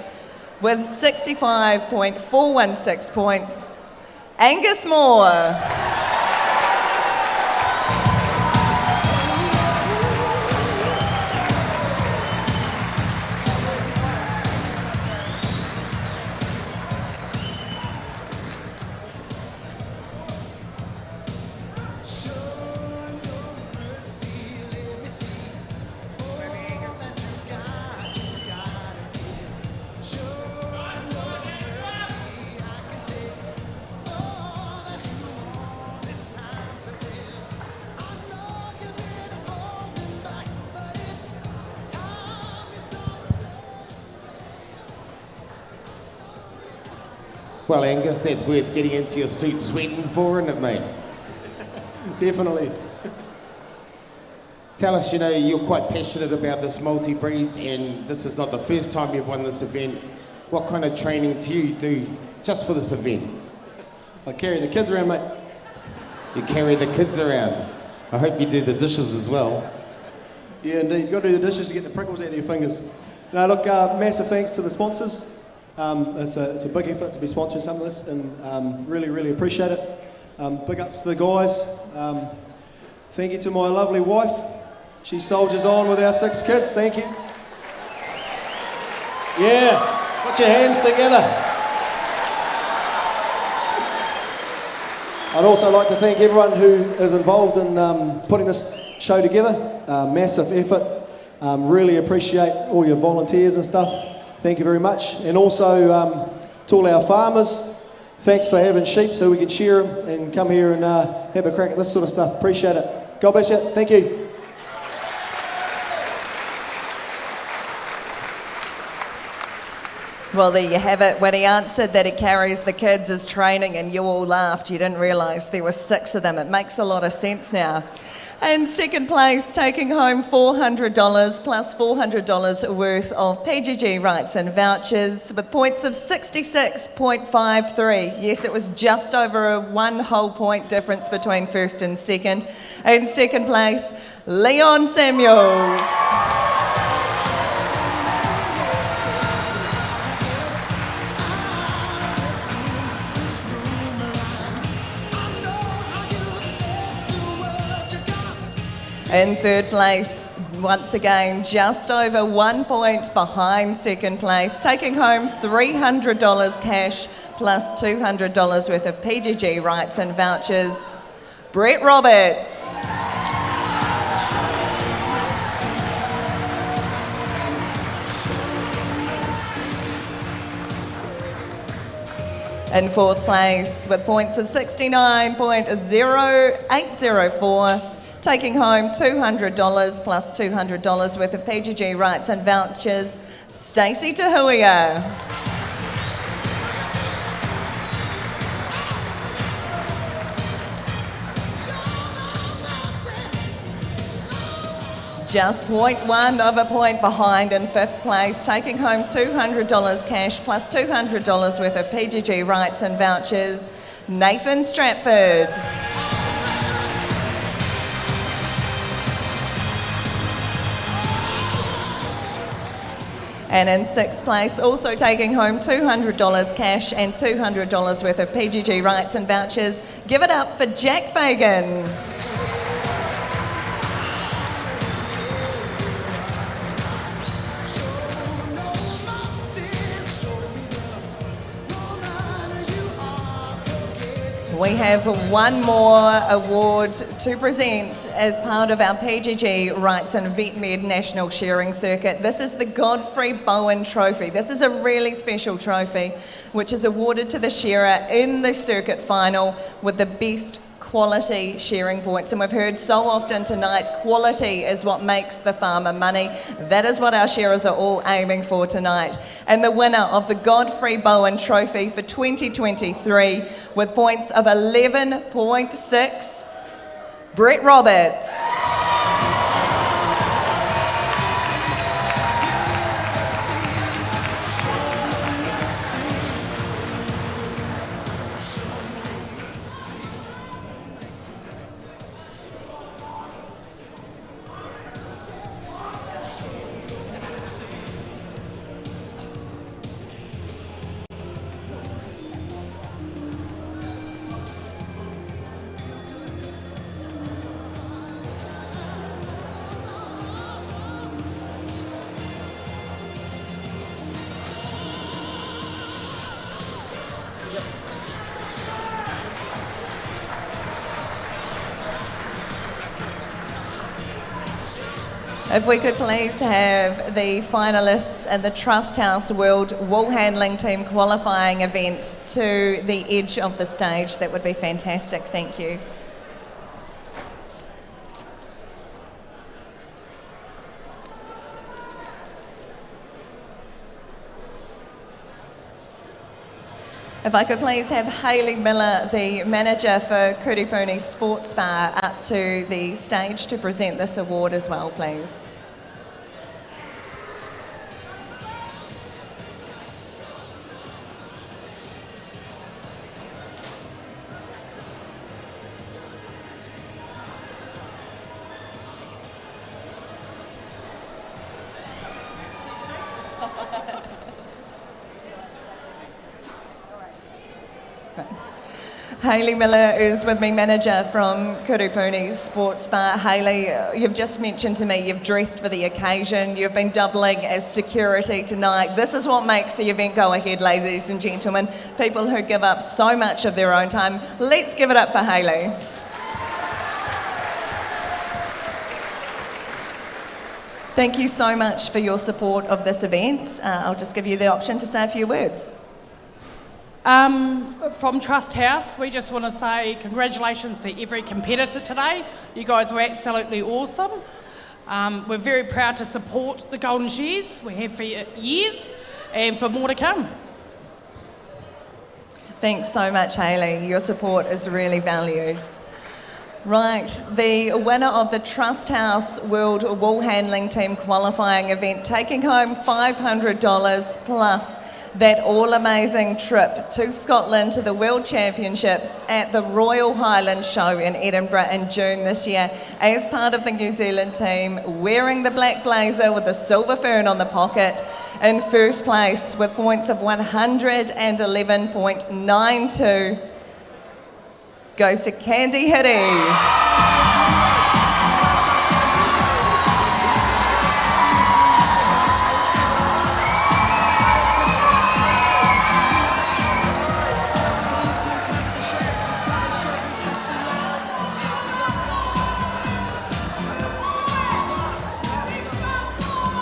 with 65.416 points. Angus Moore. Well, Angus, that's worth getting into your suit sweating for, isn't it, mate? Definitely. Tell us, you know, you're quite passionate about this multi-breeds, and this is not the first time you've won this event. What kind of training do you do just for this event? I carry the kids around, mate. You carry the kids around. I hope you do the dishes as well. Yeah, indeed. You've got to do the dishes to get the prickles out of your fingers. Now, look, massive thanks to the sponsors. It's a big effort to be sponsoring some of this, and really, really appreciate it. Big ups to the guys. Thank you to my lovely wife. She soldiers on with our 6 kids. Thank you. Yeah, put your hands together. I'd also like to thank everyone who is involved in putting this show together. Massive effort. Really appreciate all your volunteers and stuff. Thank you very much. And also to all our farmers, thanks for having sheep so we can shear them and come here and have a crack at this sort of stuff. Appreciate it. God bless you. Thank you. Well, there you have it. When he answered that he carries the kids as training and you all laughed, you didn't realise there were 6 of them. It makes a lot of sense now. And second place, taking home $400 plus $400 worth of PGG rights and vouchers with points of 66.53. Yes, it was just over a 1 whole point difference between first and second. In second place, Leon Samuels. In third place, once again, just over 1 point behind second place, taking home $300 cash plus $200 worth of PGG rights and vouchers, Brett Roberts. In fourth place, with points of 69.0804, taking home $200 plus $200 worth of PGG rights and vouchers, Stacey Tahuia. Just 0.1 of a point behind in fifth place, taking home $200 cash plus $200 worth of PGG rights and vouchers, Nathan Stratford. And in sixth place, also taking home $200 cash and $200 worth of PGG rights and vouchers, give it up for Jack Fagan. We have one more award to present as part of our PGG Rights and VetMed National Shearing Circuit. This is the Godfrey Bowen Trophy. This is a really special trophy which is awarded to the shearer in the circuit final with the best quality shearing points. And we've heard so often tonight, quality is what makes the farmer money. That is what our shearers are all aiming for tonight. And the winner of the Godfrey Bowen Trophy for 2023 with points of 11.6, Brett Roberts. If we could please have the finalists at the Trust House World Wool Handling Team qualifying event to the edge of the stage, that would be fantastic. Thank you. If I could please have Hayley Miller, the manager for Kuripuni Sports Bar, up to the stage to present this award as well, please. Hayley Miller is with me, manager from Kuripuni Sports Bar. Hayley, you've just mentioned to me you've dressed for the occasion, you've been doubling as security tonight. This is what makes the event go ahead, ladies and gentlemen. People who give up so much of their own time. Let's give it up for Hayley. Thank you so much for your support of this event. I'll just give you the option to say a few words. From Trust House, we just want to say congratulations to every competitor today. You guys were absolutely awesome. We're very proud to support the Golden Shears. We have for years and for more to come. Thanks so much, Hayley. Your support is really valued. Right, the winner of the Trust House World Wool Handling Team qualifying event, taking home $500 plus that all-amazing trip to Scotland to the World Championships at the Royal Highland Show in Edinburgh in June this year as part of the New Zealand team, wearing the black blazer with the silver fern on the pocket, in first place with points of 111.92 goes to Candy Hiddy.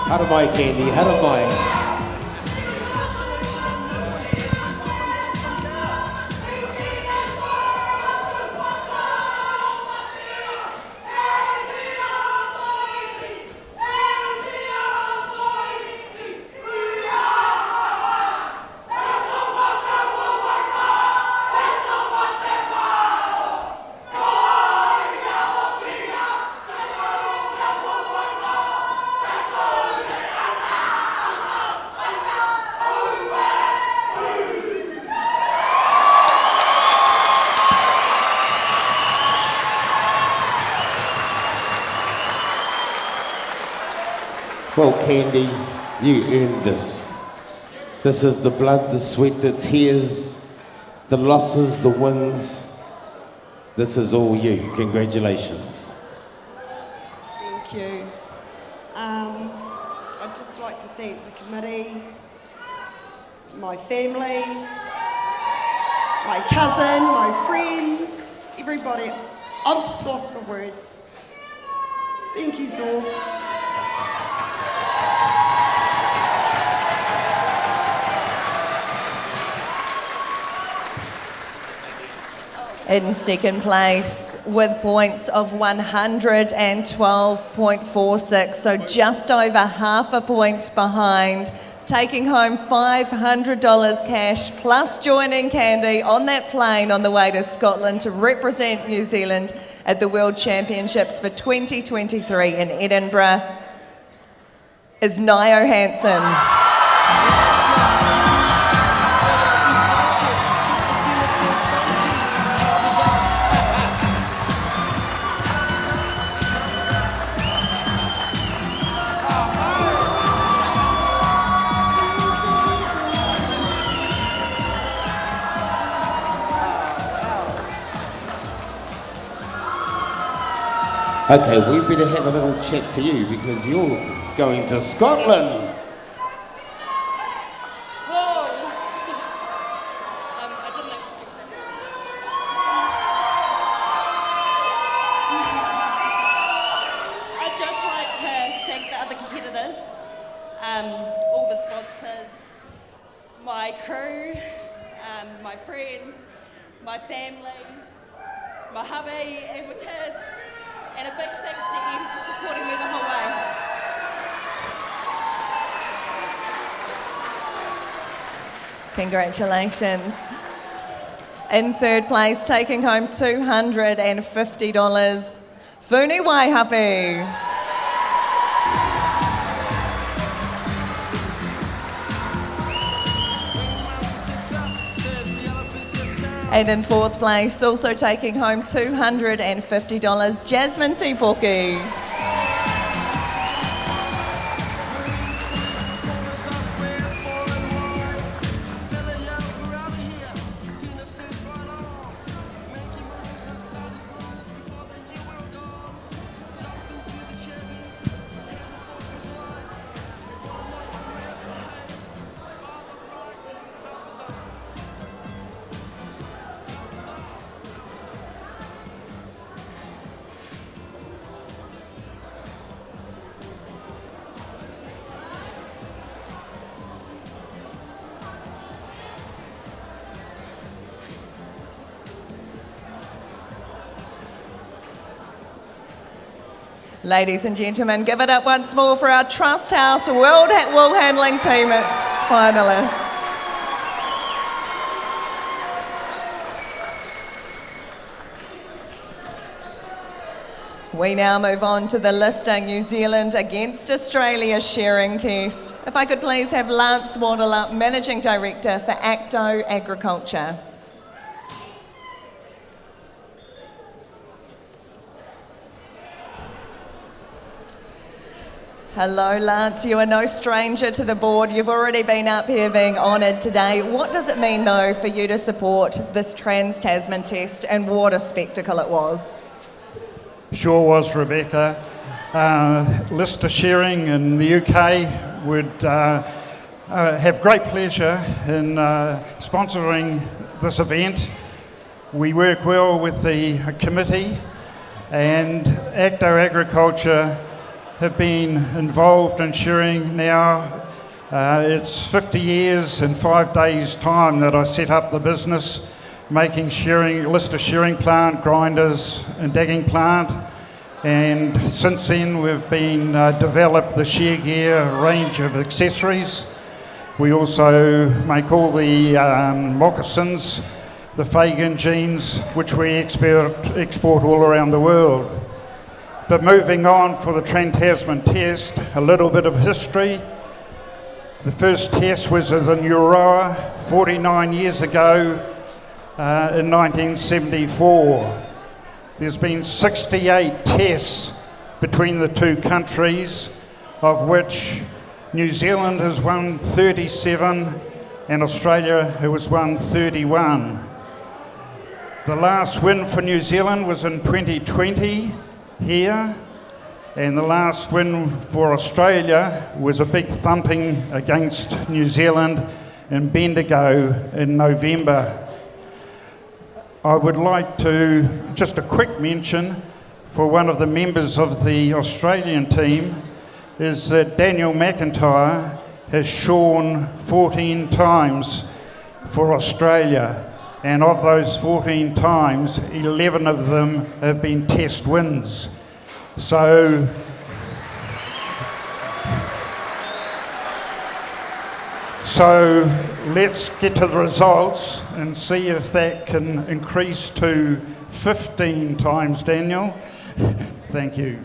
Haramai, Candy, haramai. Well, Candy, you earned this. This is the blood, the sweat, the tears, the losses, the wins. This is all you. Congratulations. Thank you. I'd just like to thank the committee, my family, my cousin, my friends, everybody. I'm just lost for words. Thank you, Zor. In second place with points of 112.46, so just over half a point behind, taking home $500 cash, plus joining Candy on that plane on the way to Scotland to represent New Zealand at the World Championships for 2023 in Edinburgh, is Nio Hansen. Okay, we better have a little chat to you because you're going to Scotland. Whoa! I didn't expect that. I'd just like to thank the other competitors, all the sponsors, my crew, my friends, my family, my hubby and my kids. And a big thanks to Em for supporting me the whole way. Congratulations. In third place, taking home $250, Funi Waihapi. And in fourth place, also taking home $250, Jasmine Tipoki. Ladies and gentlemen, give it up once more for our Trust House World Wool Handling Team finalists. We now move on to the Lister New Zealand against Australia shearing test. If I could please have Lance Waddle, Managing Director for Acto Agriculture. Hello, Lance. You are no stranger to the board. You've already been up here being honoured today. What does it mean, though, for you to support this Trans-Tasman test, and what a spectacle it was? Sure was, Rebecca. Lister Shearing in the UK would have great pleasure in sponsoring this event. We work well with the committee, and Acto Agriculture have been involved in shearing now. It's 50 years and 5 days' time that I set up the business, making Lister shearing plant, grinders and digging plant. And since then we've been developed the shear gear range of accessories. We also make all the moccasins, the Fagan jeans, which we export all around the world. But moving on for the Trans-Tasman test, a little bit of history. The first test was in Euroa 49 years ago in 1974. There's been 68 tests between the two countries, of which New Zealand has won 37 and Australia has won 31. The last win for New Zealand was in 2020 here, and the last win for Australia was a big thumping against New Zealand in Bendigo in November. I would like to, just a quick mention for one of the members of the Australian team, is that Daniel McIntyre has shorn 14 times for Australia, and of those 14 times, 11 of them have been test wins. So let's get to the results and see if that can increase to 15 times, Daniel. Thank you.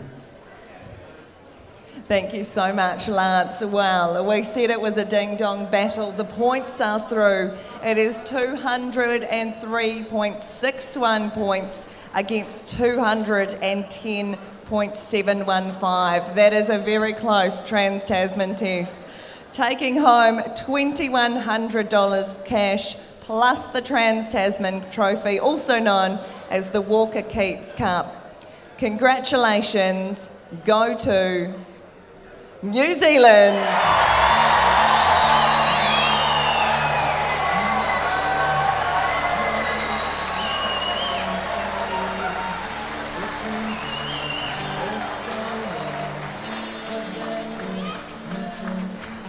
Thank you so much, Lance. Well, we said it was a ding-dong battle. The points are through. It is 203.61 points against 210.715. That is a very close Trans-Tasman test. Taking home $2,100 cash plus the Trans-Tasman trophy, also known as the Walker Keats Cup. Congratulations go to New Zealand.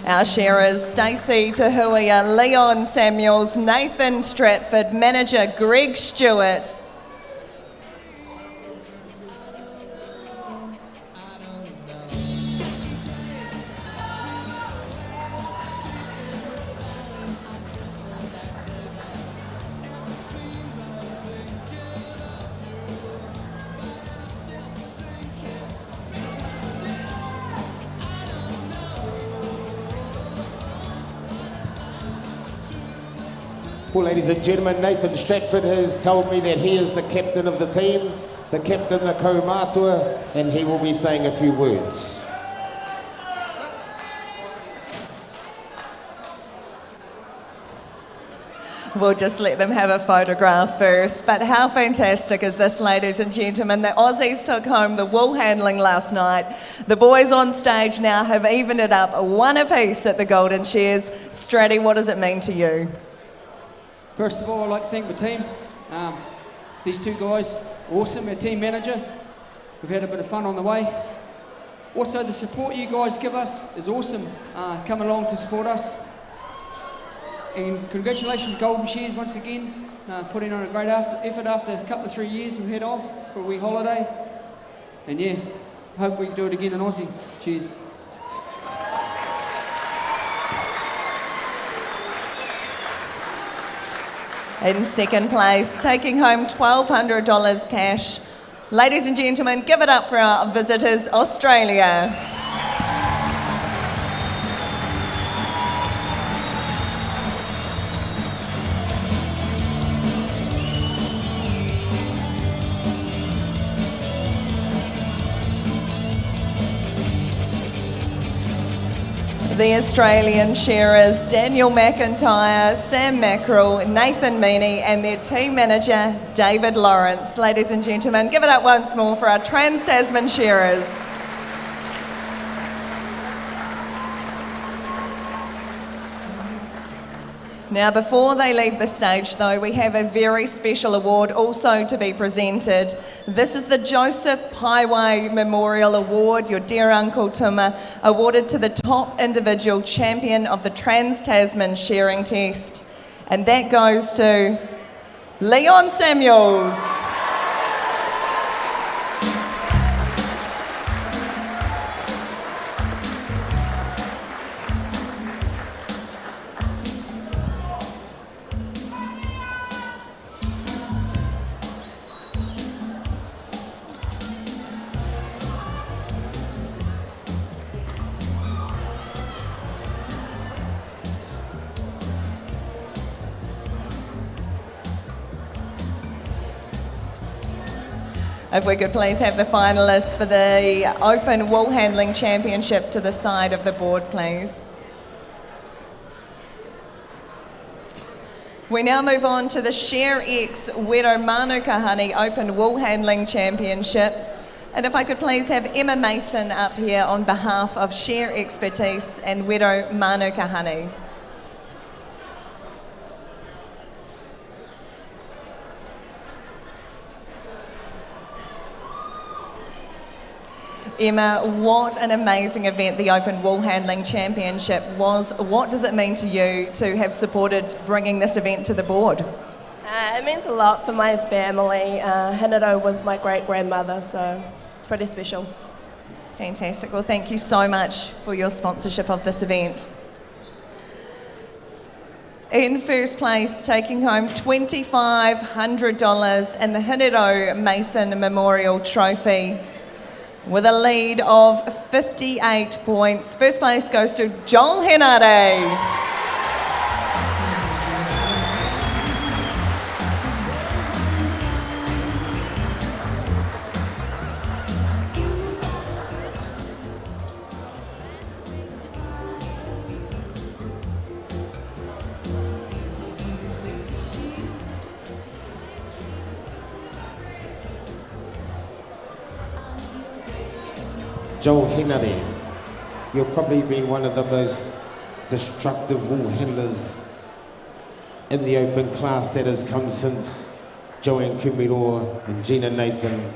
Our shearers, Stacey Tahuia, Leon Samuels, Nathan Stratford, manager Greg Stewart. Well, ladies and gentlemen, Nathan Stratford has told me that he is the captain of the team, the captain, the ko-matua, and he will be saying a few words. We'll just let them have a photograph first. But how fantastic is this, ladies and gentlemen? The Aussies took home the wool handling last night. The boys on stage now have evened it up 1 apiece at the Golden Shears. Stratty, what does it mean to you? First of all, I'd like to thank my team. These two guys, awesome, our team manager. We've had a bit of fun on the way. Also, the support you guys give us is awesome. Come along to support us. And congratulations, Golden Shears, once again, putting on a great effort after a couple of 3 years we've had off for a wee holiday. And yeah, hope we can do it again in Aussie. Cheers. In second place, taking home $1,200 cash. Ladies and gentlemen, give it up for our visitors, Australia. The Australian shearers, Daniel McIntyre, Sam Mackerel, Nathan Meaney, and their team manager, David Lawrence. Ladies and gentlemen, give it up once more for our Trans-Tasman shearers. Now, before they leave the stage, though, we have a very special award also to be presented. This is the Joseph Paiwai Memorial Award, your dear Uncle Tuma, awarded to the top individual champion of the Trans-Tasman shearing test. And that goes to Leon Samuels. If we could please have the finalists for the Open Wool Handling Championship to the side of the board, please. We now move on to the Shear X Wero Manukahani Open Wool Handling Championship. And if I could please have Emma Mason up here on behalf of Shear Expertise and Wero Manukahani. Emma, what an amazing event the Open Wool Handling Championship was. What does it mean to you to have supported bringing this event to the board? It means a lot for my family. Hinado was my great-grandmother, so it's pretty special. Fantastic. Well, thank you so much for your sponsorship of this event. In first place, taking home $2,500 and the Hinado Mason Memorial Trophy, with a lead of 58 points. First place goes to Joel Henare. Joel Henare, you've probably been one of the most destructive wool handlers in the open class that has come since Joanne Kumiroa and Gina Nathan.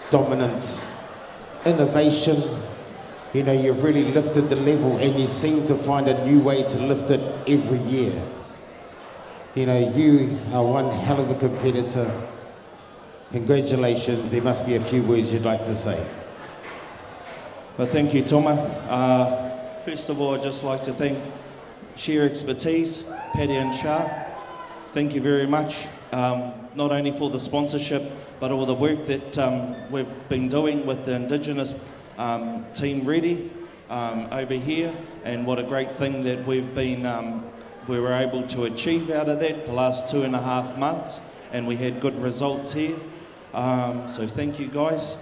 Dominance, innovation, you know, you've really lifted the level and you seem to find a new way to lift it every year. You know, you are one hell of a competitor. Congratulations. There must be a few words you'd like to say. Well, thank you, Toma. First of all, I'd just like to thank Shear Expertise, Paddy and Shah. Thank you very much, not only for the sponsorship, but all the work that we've been doing with the Indigenous team ready over here, and what a great thing that we've been we were able to achieve out of that the last 2.5 months, and we had good results here. So thank you guys.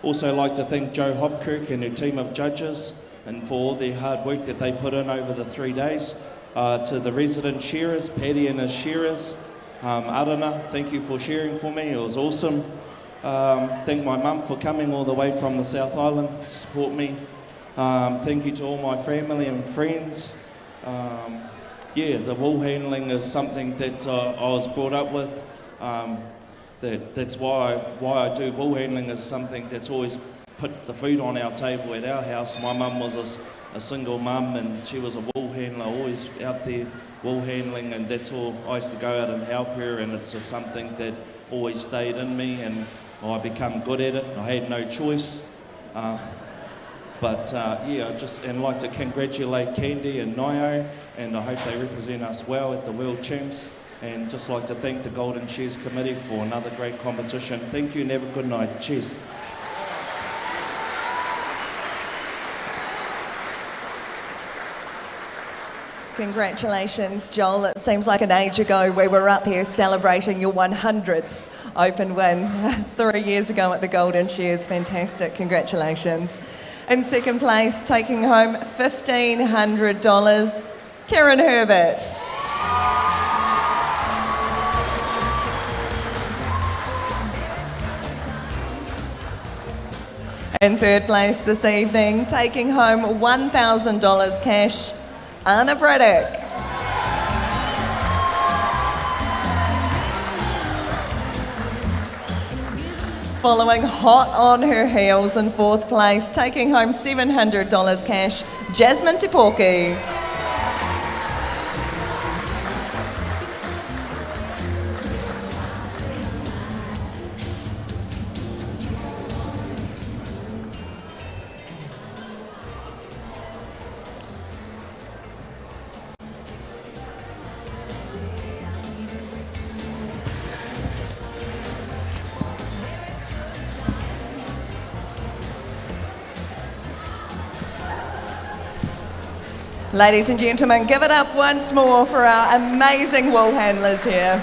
Also like to thank Joe Hopkirk and her team of judges and for all their hard work that they put in over the 3 days. To the resident shearers, Paddy and his shearers, Arana, thank you for shearing for me, it was awesome. Thank my mum for coming all the way from the South Island to support me. Thank you to all my family and friends. Yeah, the wool handling is something that I was brought up with. That's why I do wool handling, is something that's always put the food on our table at our house. My mum was a single mum, and she was a wool handler, always out there wool handling, and that's all. I used to go out and help her, and it's just something that always stayed in me, and I become good at it. I had no choice. Yeah, and like to congratulate Candy and Nio, and I hope they represent us well at the World Champs. And just like to thank the Golden Shears Committee for another great competition. Thank you and have a good night. Cheers. Congratulations, Joel. It seems like an age ago we were up here celebrating your 100th Open win 3 years ago at the Golden Shears. Fantastic. Congratulations. In second place, taking home $1,500, Karen Herbert. In third place this evening, taking home $1,000 cash, Anna Braddock. Following hot on her heels in fourth place, taking home $700 cash, Jasmine Tiporki. Ladies and gentlemen, give it up once more for our amazing wool handlers here.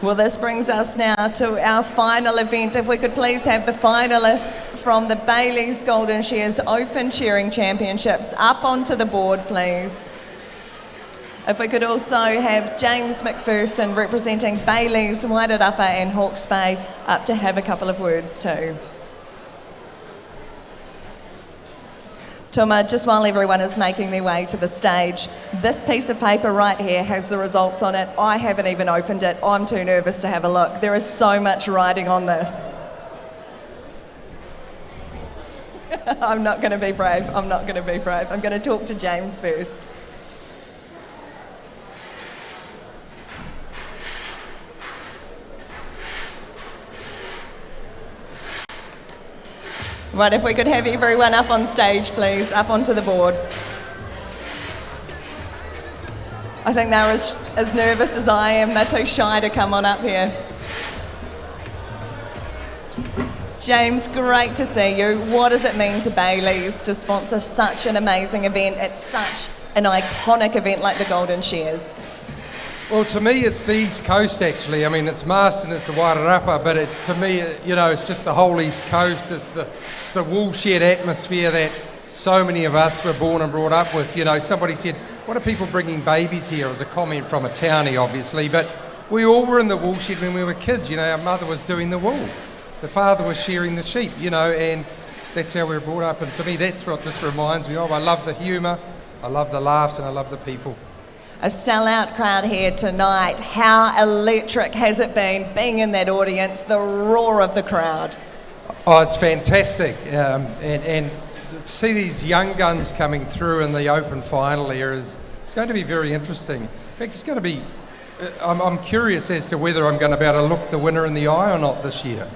Well, this brings us now to our final event. If we could please have the finalists from the Bailey's Golden Shears Open Shearing Championships up onto the board, please. If we could also have James McPherson representing Bailey's, Wairarapa and Hawke's Bay up to have a couple of words too. Tuma, just while everyone is making their way to the stage, this piece of paper right here has the results on it. I haven't even opened it. I'm too nervous to have a look. There is so much writing on this. I'm not going to be brave. I'm not going to be brave. I'm going to talk to James first. Right, if we could have everyone up on stage, please, up onto the board. I think they're as nervous as I am. They're too shy to come on up here. James, great to see you. What does it mean to Bailey's to sponsor such an amazing event at such an iconic event like the Golden Shears? Well, to me, it's the East Coast, actually. I mean, it's Marston, it's the Wairarapa, but to me, it's just the whole East Coast. It's the wool shed atmosphere that so many of us were born and brought up with. Somebody said, what are people bringing babies here? It was a comment from a townie, obviously, but we all were in the wool shed when we were kids. Our mother was doing the wool. The father was shearing the sheep, and that's how we were brought up. And to me, that's what this reminds me of. I love the humour, I love the laughs, and I love the people. A sellout crowd here tonight. How electric has it been being in that audience, the roar of the crowd? Oh, it's fantastic. And to see these young guns coming through in the open final here it's going to be very interesting. In fact, it's going to be, I'm curious as to whether I'm going to be able to look the winner in the eye or not this year.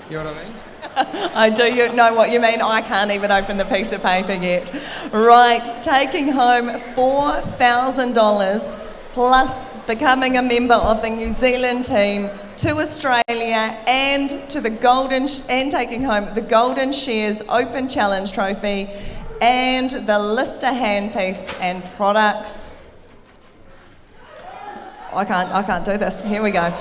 You know what I mean? I do know what you mean. I can't even open the piece of paper yet. Right, taking home $4,000 plus becoming a member of the New Zealand team to Australia and to the taking home the Golden Shears Open Challenge Trophy and the Lister handpiece and products. I can't do this. Here we go.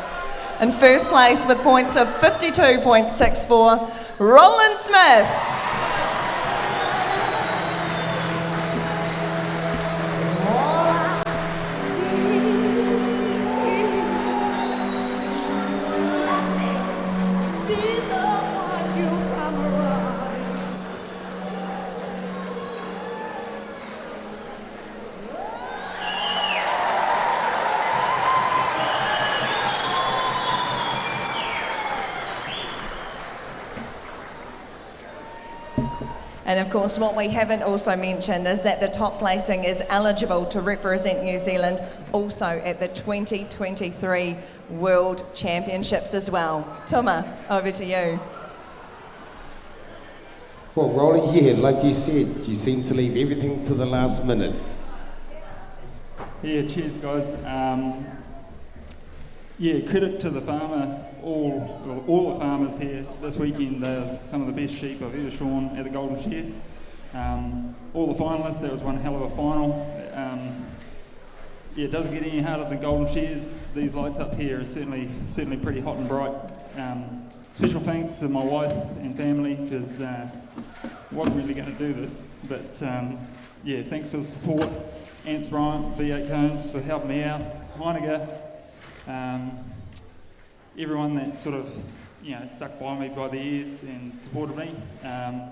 In first place with points of 52.64, Roland Smith. And of course, what we haven't also mentioned is that the top placing is eligible to represent New Zealand also at the 2023 World Championships as well. Tuma, over to you. Well, Rolly, yeah, like you said, you seem to leave everything to the last minute. Yeah, cheers, guys. Yeah, credit to the farmer, all the farmers here this weekend. They're some of the best sheep I've ever shorn at the Golden Shears. All the finalists, that was one hell of a final. Yeah, it doesn't get any harder than Golden Shears. These lights up here are certainly pretty hot and bright. Special thanks to my wife and family, because wasn't really going to do this, but yeah, thanks for the support. Ants Bryant, V8 Combs for helping me out. Heinegger. Everyone that's sort of, stuck by me by the ears and supported me.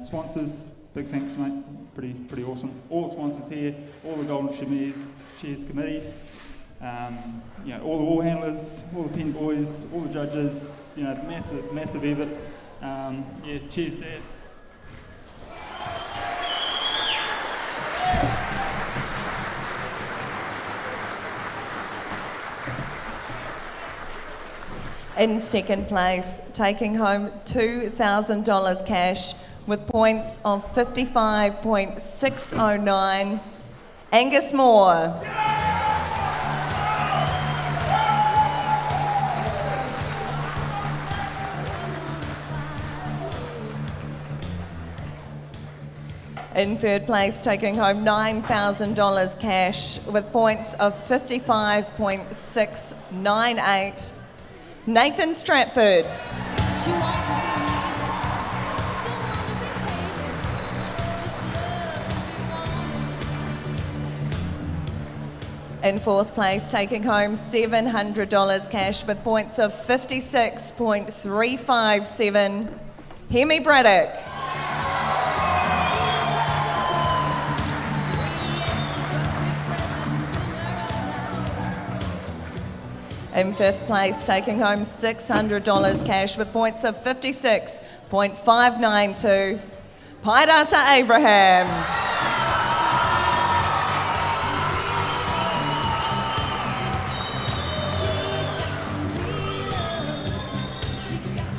Sponsors, big thanks, mate. Pretty awesome. All the sponsors here, all the Golden Shears Committee, all the wool handlers, all the pen boys, all the judges. Massive effort. Yeah, cheers, Dad. In second place, taking home $2,000 cash with points of 55.609, Angus Moore. In third place, taking home $9,000 cash with points of 55.698, Nathan Stratford. In fourth place, taking home $700 cash with points of 56.357, Hemi Braddock. In fifth place, taking home $600 cash with points of 56.592, Pairata Abraham.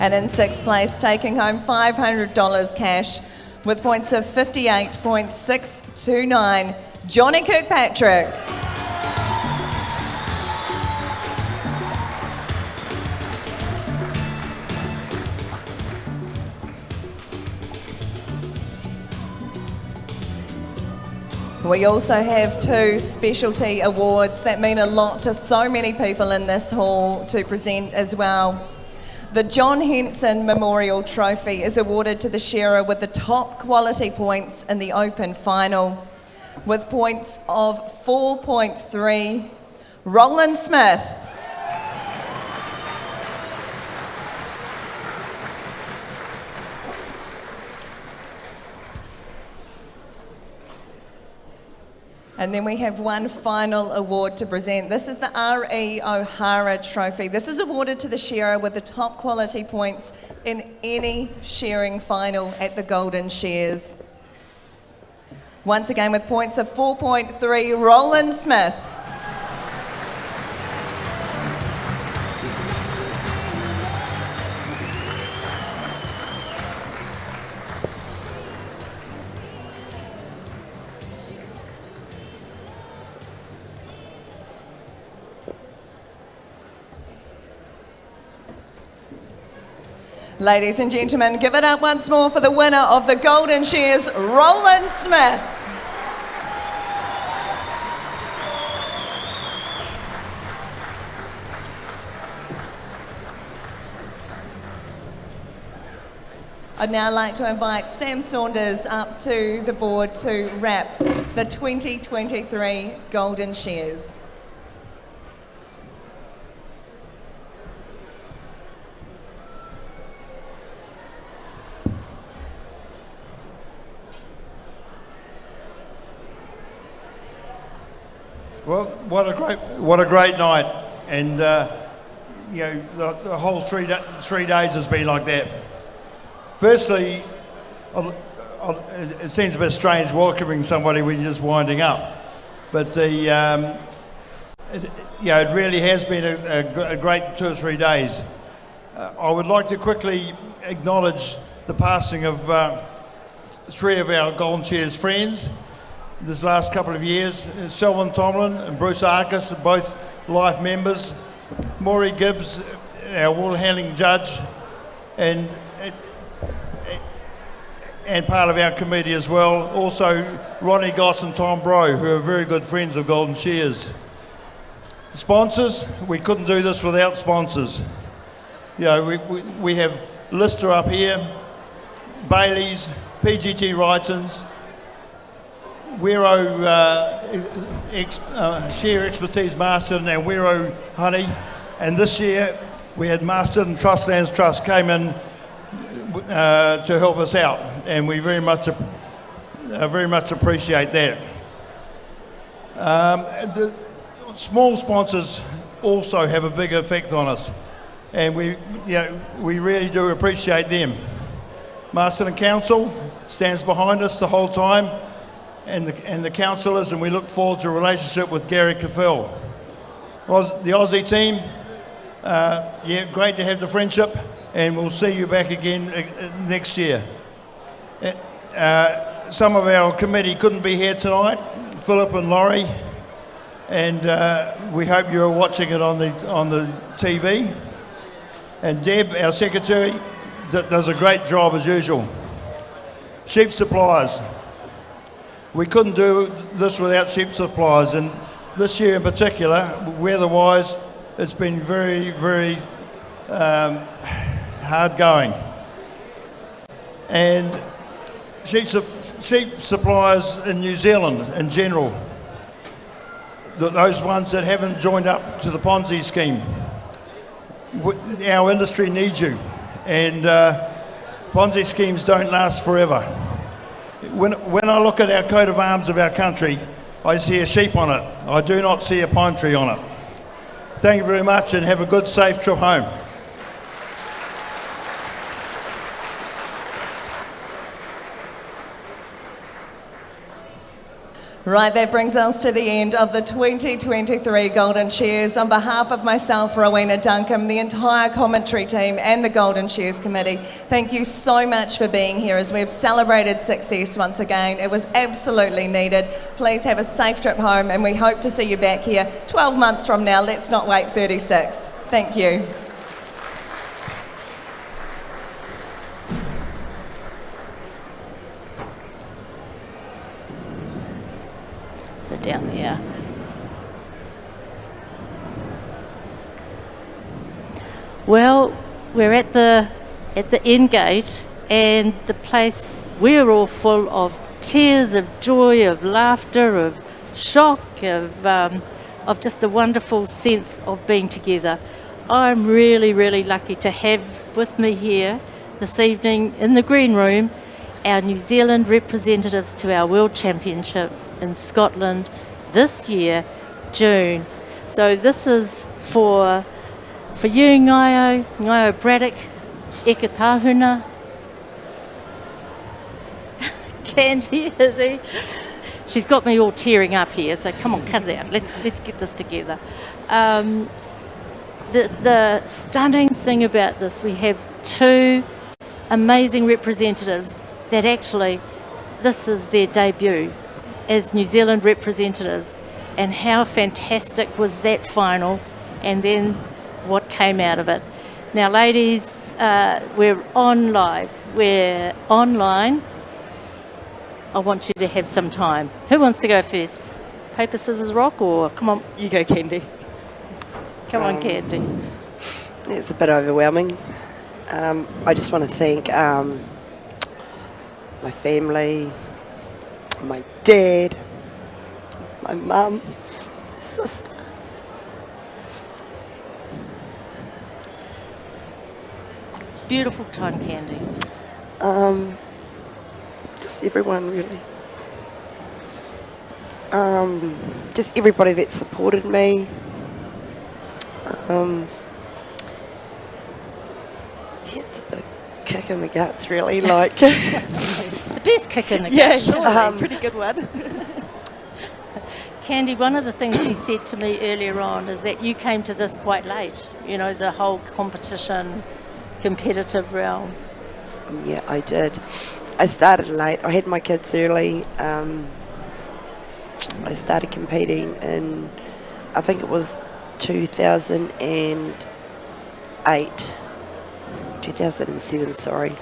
And in sixth place, taking home $500 cash with points of 58.629, Johnny Kirkpatrick. We also have two specialty awards that mean a lot to so many people in this hall to present as well. The John Henson Memorial Trophy is awarded to the shearer with the top quality points in the Open final, with points of 4.3, Roland Smith. And then we have one final award to present. This is the R.E. O'Hara Trophy. This is awarded to the shearer with the top quality points in any shearing final at the Golden Shears. Once again with points of 4.3, Roland Smith. Ladies and gentlemen, give it up once more for the winner of the Golden Shears, Roland Smith. I'd now like to invite Sam Saunders up to the board to wrap the 2023 Golden Shears. Well, what a great night, and you know the whole 3 days has been like that. Firstly, it seems a bit strange welcoming somebody when you're just winding up, but it really has been a great 2 or 3 days. I would like to quickly acknowledge the passing of 3 of our Golden Shears friends this last couple of years. Selwyn Tomlin and Bruce Arcus, both life members. Maury Gibbs, our wool handling judge, and part of our committee as well. Also Ronnie Goss and Tom Bro, who are very good friends of Golden Shears. Sponsors, we couldn't do this without sponsors. You know, we have Lister up here, Bailey's, PGG Wrightons, Wero Shear Expertise Marston and Wero Honey. And this year we had Marston Trustlands Trust came in to help us out, and we very much appreciate that. The small sponsors also have a big effect on us, and we really do appreciate them. Marston and Council stands behind us the whole time, and the councillors, and we look forward to a relationship with Gary Caffell. The Aussie team, great to have the friendship, and we'll see you back again next year. Some of our committee couldn't be here tonight, Philip and Laurie, and we hope you're watching it on the TV. And Deb, our secretary, does a great job as usual. Sheep suppliers. We couldn't do this without sheep suppliers, and this year in particular, weather-wise, it's been very, very hard going. And sheep suppliers in New Zealand in general, those ones that haven't joined up to the Ponzi scheme, our industry needs you, and Ponzi schemes don't last forever. When I look at our coat of arms of our country, I see a sheep on it. I do not see a pine tree on it. Thank you very much, and have a good, safe trip home. Right, that brings us to the end of the 2023 Golden Shears. On behalf of myself, Rowena Duncombe, the entire commentary team and the Golden Shears Committee, thank you so much for being here as we've celebrated success once again. It was absolutely needed. Please have a safe trip home, and we hope to see you back here 12 months from now. Let's not wait 36. Thank you. So down there. Well, we're at the end gate, and the place, we're all full of tears of joy, of laughter, of shock, of just a wonderful sense of being together. I'm really, really lucky to have with me here this evening in the green room our New Zealand representatives to our World Championships in Scotland this year, June. So this is for you, Ngaio Braddock, Eka Tahuna, Candy Hitty. She's got me all tearing up here, so come on, cut it out. Let's get this together. The stunning thing about this, we have two amazing representatives that actually this is their debut as New Zealand representatives, and how fantastic was that final, and then what came out of it. Now ladies, we're on live. We're online. I want you to have some time. Who wants to go first? Paper, scissors, rock, or come on? You go, Candy. Come on, Candy. It's a bit overwhelming. I just want to thank my family, my dad, my mum, my sister. Beautiful time, Candy. Just everyone, really. Just everybody that supported me. It's a big kick in the guts, really. Like the best kick in the yeah, guts. surely, pretty good one. Candy, one of the things you said to me earlier on is that you came to this quite late. You know, the whole competition, competitive realm. Yeah, I did. I started late. I had my kids early. I started competing in, I think it was 2008. 2007, sorry.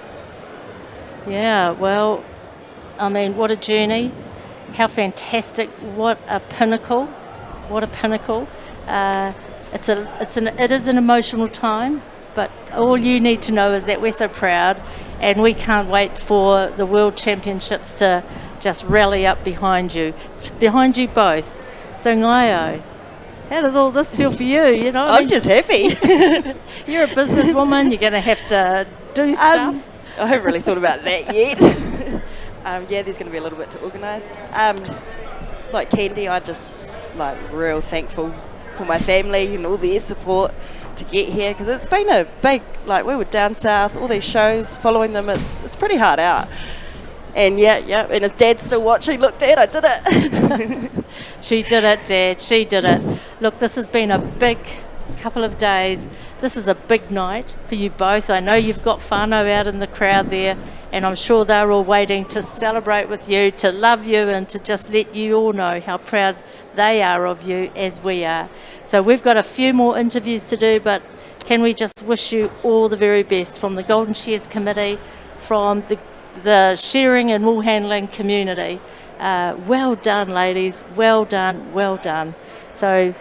Yeah, well, I mean, what a journey. How fantastic. What a pinnacle. What a pinnacle. It is an emotional time, but all you need to know is that we're so proud and we can't wait for the World Championships to just rally up behind you both. So Ngaio, how does all this feel for you? You know, I'm just happy. You're a businesswoman. You're going to have to do stuff. I haven't really thought about that yet. Yeah, there's going to be a little bit to organise. Like Candy, I just real thankful for my family and all their support to get here, because it's been a big, we were down south, all these shows, following them. It's pretty hard out. And yeah, and if Dad's still watching, look, Dad, I did it. She did it, Dad, she did it. Look, this has been a big couple of days. This is a big night for you both. I know you've got whānau out in the crowd there, and I'm sure they're all waiting to celebrate with you, to love you, and to just let you all know how proud they are of you as we are. So we've got a few more interviews to do, but can we just wish you all the very best from the Golden Shears Committee, from the shearing and wool handling community. Well done, ladies. Well done, well done. So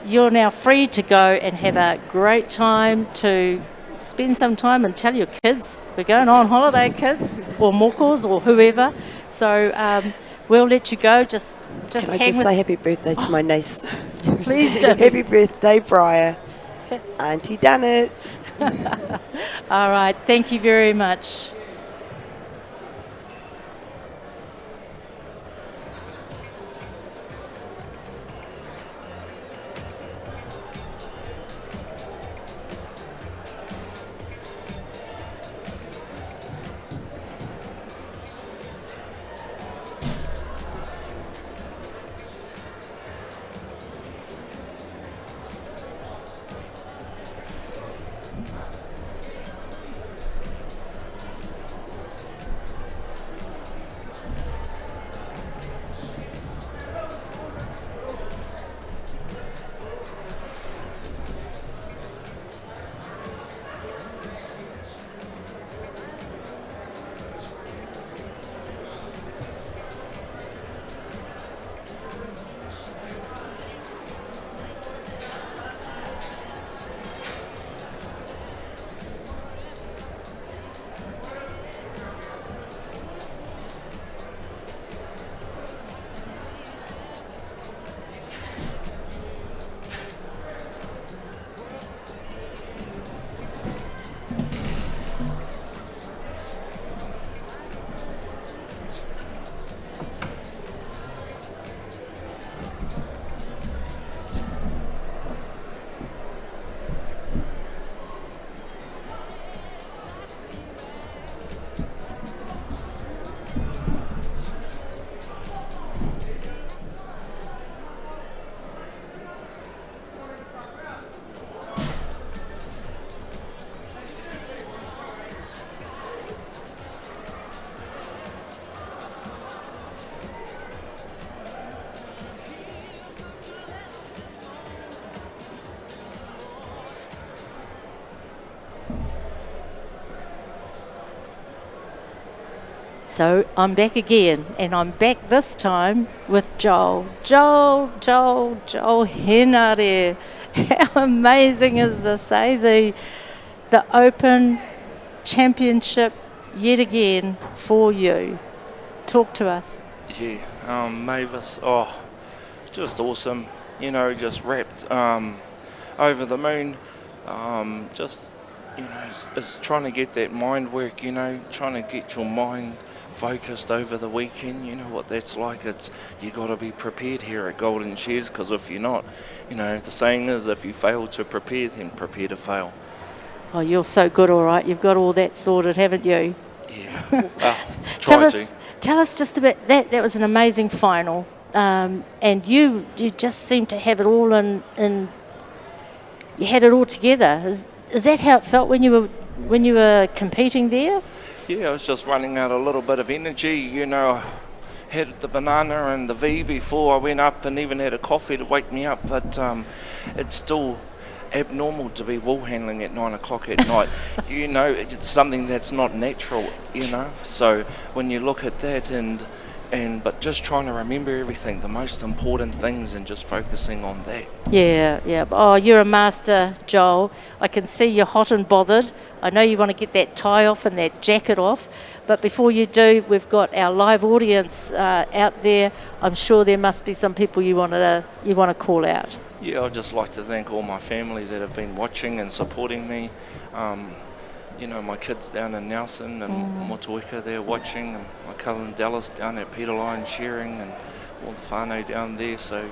you're now free to go and have a great time, to spend some time and tell your kids we're going on holiday, kids, or mokos, or whoever. So we'll let you go. Just Can I just say happy birthday to my niece? Please do. Happy birthday, Briar. Auntie done it. All right. Thank you very much. So I'm back again, and I'm back this time with Joel. Joel, Henare. How amazing is this, eh? The Open Championship yet again for you. Talk to us. Yeah, Mavis, just awesome. You know, just wrapped over the moon. Just, you know, it's trying to get that mind work, you know, trying to get your mind focused over the weekend. You know what that's like. It's you got to be prepared here at Golden Shears, because if you're not, you know, the saying is if you fail to prepare, then prepare to fail. Oh, you're so good, all right. You've got all that sorted, haven't you? Yeah. Well, Tell us just a bit. That was an amazing final, and you just seem to have it all in. You had it all together. Is that how it felt when you were competing there? Yeah, I was just running out a little bit of energy. You know, I had the banana and the V before I went up, and even had a coffee to wake me up. But it's still abnormal to be wool handling at 9 o'clock at night. You know, it's something that's not natural. You know, so when you look at that but just trying to remember everything, the most important things, and just focusing on that. Yeah. Oh, you're a master, Joel. I can see you're hot and bothered. I know you want to get that tie off and that jacket off, but before you do, we've got our live audience out there. I'm sure there must be some people you want to call out. Yeah, I'd just like to thank all my family that have been watching and supporting me. You know, my kids down in Nelson and Motueka, they're watching, and my cousin Dallas down at Peter Lyon Shearing, and all the whānau down there. So,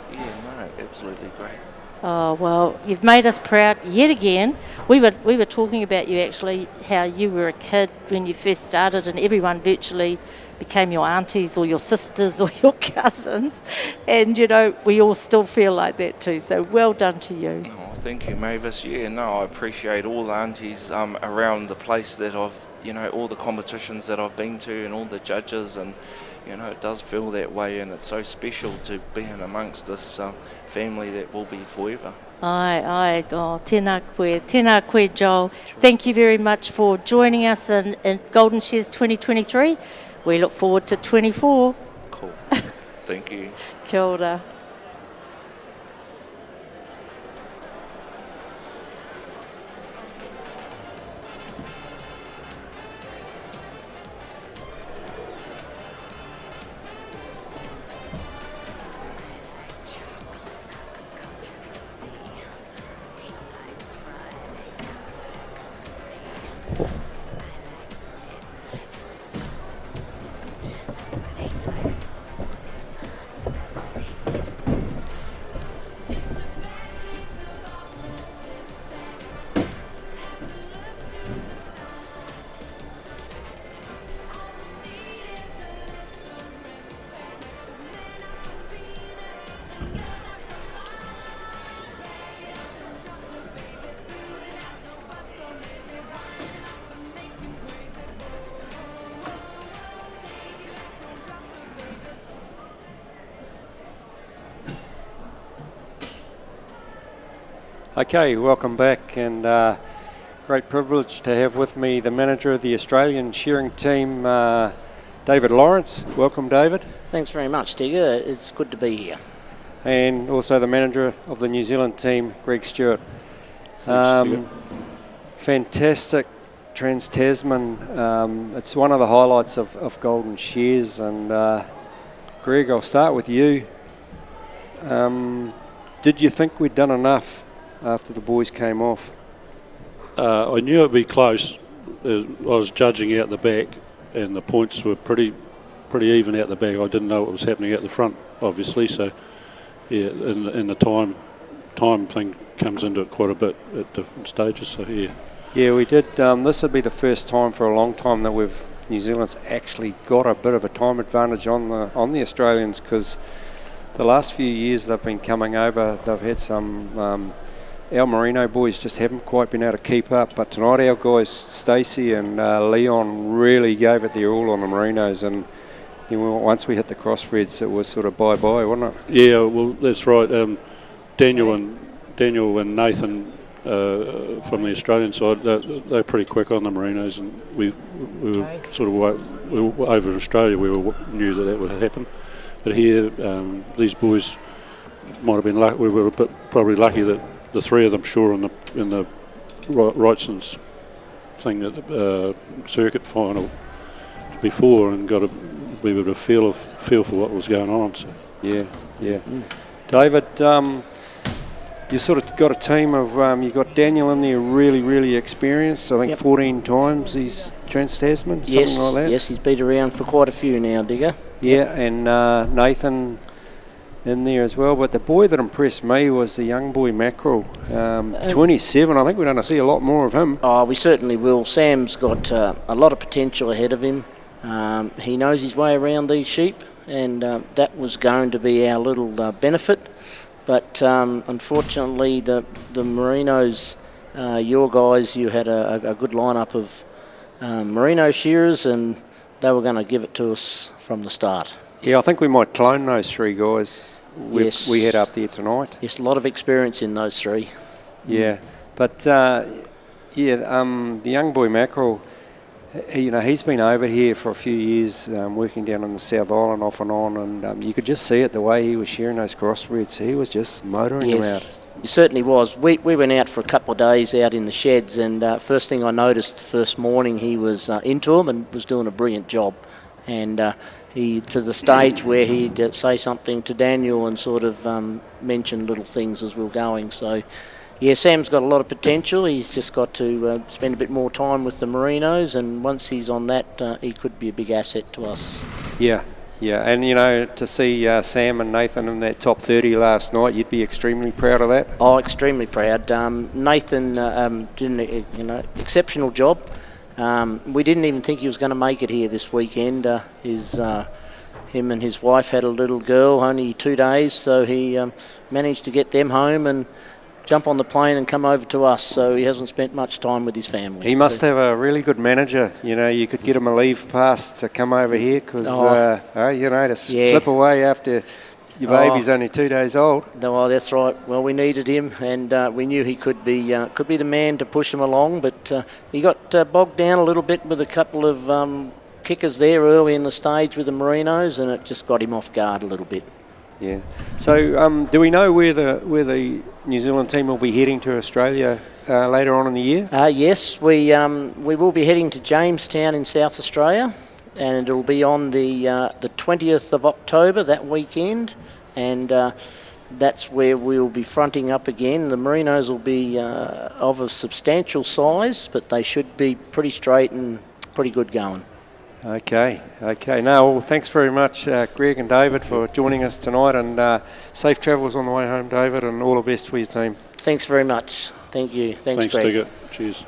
absolutely great. Oh, well, you've made us proud yet again. We were talking about you, actually, how you were a kid when you first started, and everyone virtually became your aunties or your sisters or your cousins. And, you know, we all still feel like that too. So well done to you. Oh, thank you, Mavis. I appreciate all the aunties around the place that all the competitions that I've been to, and all the judges, and, you know, it does feel that way, and it's so special to be in amongst this family that will be forever. Aye. Oh, tēnā koe, Joel. Thank you very much for joining us in Golden Shears 2023. We look forward to 24. Cool. Thank you. Kia ora. Okay, welcome back, and great privilege to have with me the manager of the Australian shearing team, David Lawrence. Welcome, David. Thanks very much, Digger. It's good to be here. And also the manager of the New Zealand team, Greg Stewart. Fantastic Trans-Tasman. It's one of the highlights of Golden Shears, and Greg, I'll start with you. Did you think we'd done enough after the boys came off? I knew it'd be close. I was judging out the back, and the points were pretty even out the back. I didn't know what was happening at the front, obviously. So, yeah, and the time thing comes into it quite a bit at different stages. So, yeah. Yeah, we did. This would be the first time for a long time that New Zealand's actually got a bit of a time advantage on the Australians, because the last few years they've been coming over. They've had some. Our Merino boys just haven't quite been able to keep up, but tonight our guys, Stacey and Leon, really gave it their all on the Merinos, and once we hit the crossbreeds, it was sort of bye-bye, wasn't it? Yeah, well, that's right. Daniel and Nathan from the Australian side, they're pretty quick on the merinos, and we were sort of over in Australia. We knew that would happen, but here these boys might have been lucky. We were probably lucky that the three of them shore in the Wrightson's thing at the circuit final before, and got a bit of a feel for what was going on. So. Yeah. David, you sort of got a team of, you got Daniel in there, really experienced. I think 14 times he's Trans-Tasman, something like that. Yes, he's been around for quite a few now, Digger. Yeah, and Nathan in there as well. But the boy that impressed me was the young boy Mackerel, 27. I think we're going to see a lot more of him. Oh, we certainly will. Sam's got a lot of potential ahead of him. He knows his way around these sheep, and that was going to be our little benefit. But unfortunately, the merinos, your guys, you had a good lineup of merino shearers, and they were going to give it to us from the start. Yeah, I think we might clone those three guys we had up there tonight. Yes, a lot of experience in those three. Yeah, but the young boy Mackerel, he's been over here for a few years, working down in the South Island off and on, and you could just see it the way he was shearing those crossbreds. He was just motoring them out. He certainly was. We went out for a couple of days out in the sheds, and first thing I noticed first morning, he was into them and was doing a brilliant job. And he to the stage where he'd say something to Daniel and sort of mention little things as we were going. So, yeah, Sam's got a lot of potential. He's just got to spend a bit more time with the merinos, and once he's on that, he could be a big asset to us. Yeah, and to see Sam and Nathan in that top 30 last night, you'd be extremely proud of that. Oh, extremely proud. Nathan did an exceptional job. We didn't even think he was going to make it here this weekend. Him and his wife had a little girl, only 2 days, so he managed to get them home and jump on the plane and come over to us, so he hasn't spent much time with his family. He must have a really good manager. You could get him a leave pass to come over here because, to slip away after your baby's only 2 days old. No, that's right. Well, we needed him, and we knew he could be the man to push him along, but he got bogged down a little bit with a couple of kickers there early in the stage with the merinos, and it just got him off guard a little bit. Yeah. So, do we know where the New Zealand team will be heading to Australia later on in the year? Yes, we will be heading to Jamestown in South Australia, and it'll be on the 20th of October that weekend, and that's where we'll be fronting up again. The merinos will be of a substantial size, but they should be pretty straight and pretty good going. Okay. No, well, thanks very much, Greg and David, for joining us tonight, and safe travels on the way home, David, and all the best for your team. Thanks very much. Thank you. Thanks Greg. Digger. Cheers.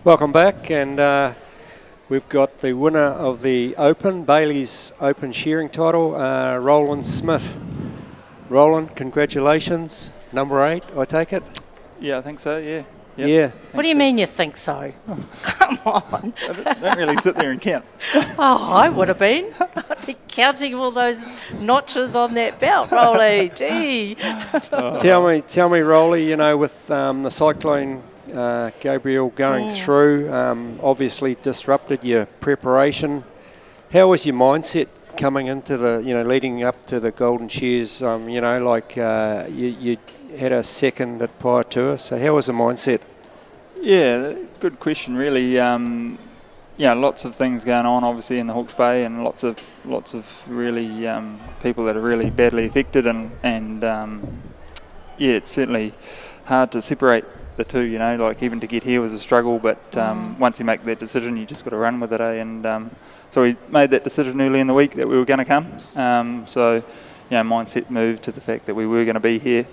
Welcome back, and we've got the winner of the Open, Bailey's Open shearing title, Roland Smith. Roland, congratulations. Number 8, I take it? Yeah, I think so, yeah. Yep. Yeah. What do you mean you think so? Come on. I don't really sit there and count. Oh, I would have been. I'd be counting all those notches on that belt, Rolly. Gee. Tell me, Rolly, you know, with the cyclone Gabriel going through, obviously disrupted your preparation. How was your mindset coming into the, you know, leading up to the Golden Shears? You know, like you had a second at Paitoa, so how was the mindset? Yeah, good question, really. Yeah, lots of things going on, obviously, in the Hawke's Bay, and lots of really people that are really badly affected, and yeah, it's certainly hard to separate the two. You know, like even to get here was a struggle, but once you make that decision, you just got to run with it, eh? And so we made that decision early in the week that we were going to come. So, you know, mindset moved to the fact that we were going to be here.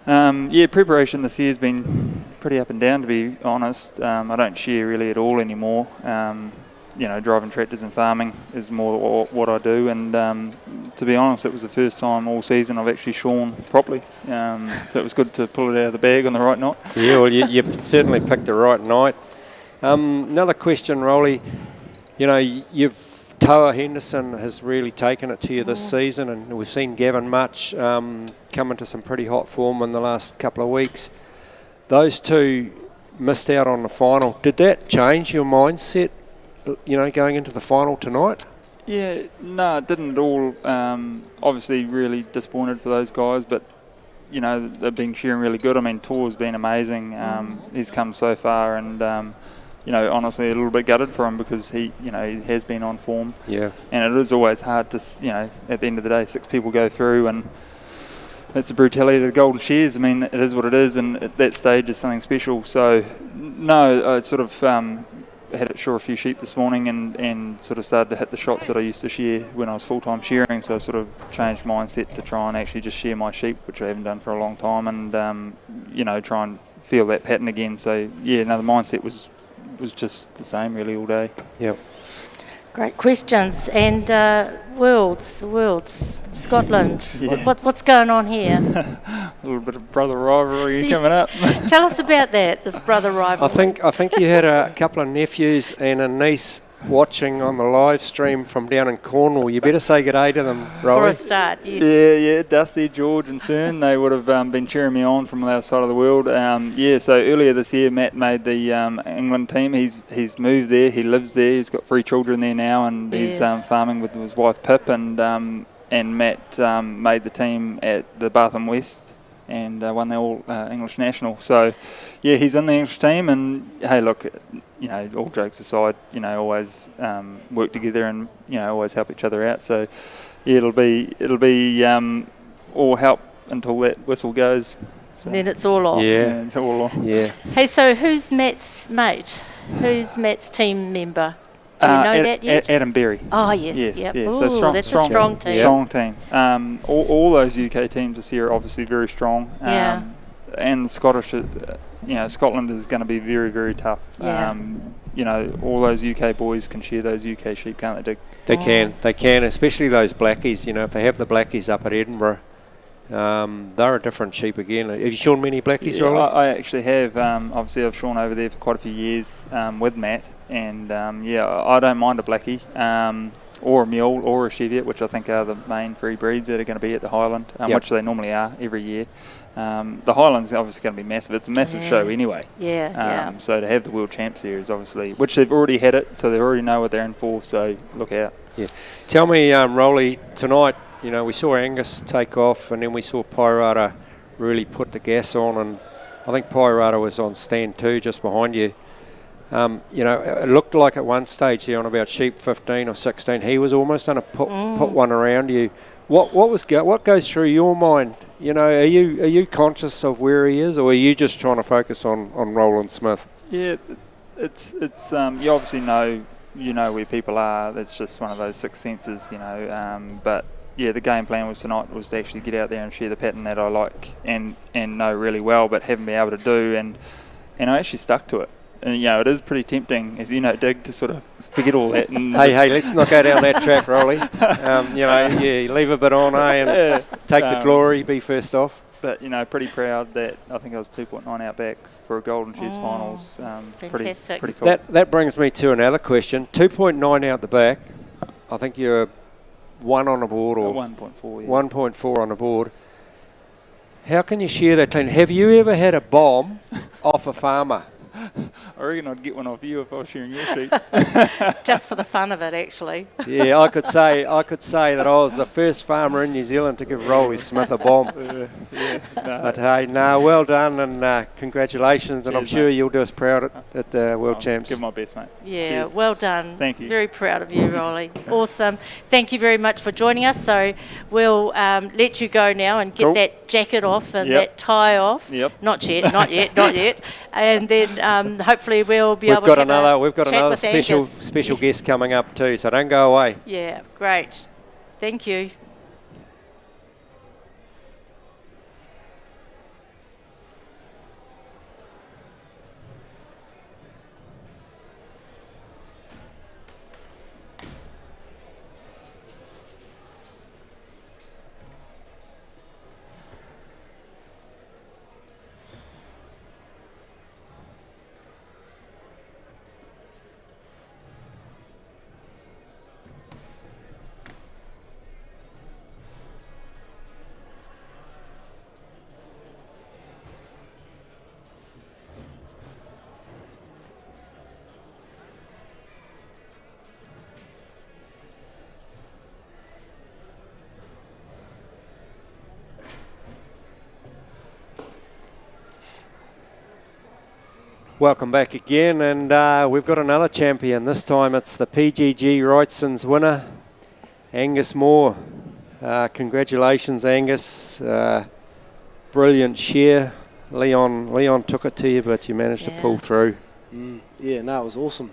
Yeah, preparation this year has been pretty up and down, to be honest. I don't shear really at all anymore. You know, driving tractors and farming is more what I do, and to be honest, it was the first time all season I've actually shorn properly. So it was good to pull it out of the bag on the right night. Yeah, well, you certainly picked the right night. Another question, Rolly. You know, Toa Henderson has really taken it to you this season, and we've seen Gavin Much come into some pretty hot form in the last couple of weeks. Those two missed out on the final. Did that change your mindset, you know, going into the final tonight? Yeah, no, it didn't at all. Obviously really disappointed for those guys, but you know, they've been shearing really good. I mean, Tor's been amazing. He's come so far, and you know, honestly, a little bit gutted for him because he has been on form. Yeah. And it is always hard to, you know, at the end of the day, 6 people go through, and it's the brutality of the Golden Shears. I mean, it is what it is, and at that stage is something special. So, no, I sort of had to shore a few sheep this morning, and sort of started to hit the shots that I used to shear when I was full-time shearing. So I sort of changed mindset to try and actually just shear my sheep, which I haven't done for a long time, and you know, try and feel that pattern again. So yeah, no, the mindset was just the same really all day. Yep. Great questions. And the Worlds, Scotland. Yeah. What's going on here? A little bit of brother rivalry coming up. Tell us about that, this brother rivalry. I think you had a couple of nephews and a niece watching on the live stream from down in Cornwall. You better say good day to them, Rolly. For a start, yes. Yeah, Dusty, George and Fern, they would have been cheering me on from the other side of the world. Yeah, so earlier this year, Matt made the England team. He's moved there, he lives there, he's got 3 children there now, and he's farming with his wife Pip, and Matt made the team at the Bath and West and won the All English National. So, yeah, he's in the English team, and hey, look, you know, all jokes aside, you know, always work together and, you know, always help each other out. So, yeah, it'll be all help until that whistle goes. So. And then it's all off. Yeah, it's all off. Yeah. Hey, so who's Matt's mate? Who's Matt's team member? Do you know that yet? Adam Berry. Oh, yes. Yes. Ooh, So that's a strong team. Strong team. All those UK teams this year are obviously very strong. Yeah. And the Scottish, you know, Scotland is going to be very, very tough. Yeah. You know, all those UK boys can shear those UK sheep, can't they, Dick? They can, especially those blackies. You know, if they have the blackies up at Edinburgh, they're a different sheep again. Have you shorn many blackies, Rolly? I actually have. Obviously, I've shorn over there for quite a few years with Matt, and yeah, I don't mind a blackie, or a mule, or a cheviot, which I think are the main 3 breeds that are going to be at the Highland, which they normally are every year. The Highland's obviously going to be massive. It's a massive show anyway. So to have the World Champs there is obviously, which they've already had it, so they already know what they're in for. So look out. Yeah. Tell me, Rolly, tonight, you know, we saw Angus take off, and then we saw Pirata really put the gas on, and I think Pirata was on stand 2 just behind you. You know, it looked like at one stage there on about sheep 15 or 16, he was almost going to put one around you. What goes through your mind? You know, are you conscious of where he is, or are you just trying to focus on Roland Smith? Yeah, it's you obviously know where people are. That's just one of those 6 senses, you know. But yeah, the game plan was tonight was to actually get out there and share the pattern that I like and know really well, but haven't been able to do, and I actually stuck to it. And you know, it is pretty tempting, as you know, Dig, to sort of forget all that. And hey, let's not go down that track, Rolly. You know, leave a bit on, and take the glory, be first off. But you know, pretty proud that I think I was 2.9 out back for a Golden Shears finals. fantastic. Pretty cool. That brings me to another question. 2.9 out the back. I think you're 1 on the board, or 1.4. Yeah. 1.4 on the board. How can you share that clean? Have you ever had a bomb off a farmer? I reckon I'd get one off you if I was shearing your sheep. Just for the fun of it, actually. Yeah, I could say that I was the first farmer in New Zealand to give Rolly Smith a bomb. No. But hey, no, well done, and congratulations, and I'm Cheers, sure mate. you'll do us proud at the World I'll Champs. give my best, mate. Yeah, Cheers. well done. Thank you. Very proud of you, Rolly. Awesome. Thank you very much for joining us. So we'll let you go now and get Cool. that jacket off and Yep. that tie off. Yep. Not yet. And then hopefully we'll be able to We've have got chat another with Angus. special guest coming up too, so don't go away. Yeah, great. Thank you. Welcome back again, and we've got another champion. This time it's the PGG Wrightson's winner, Angus Moore. Congratulations, Angus. Brilliant shear. Leon took it to you, but you managed to pull through. Yeah, no, it was awesome.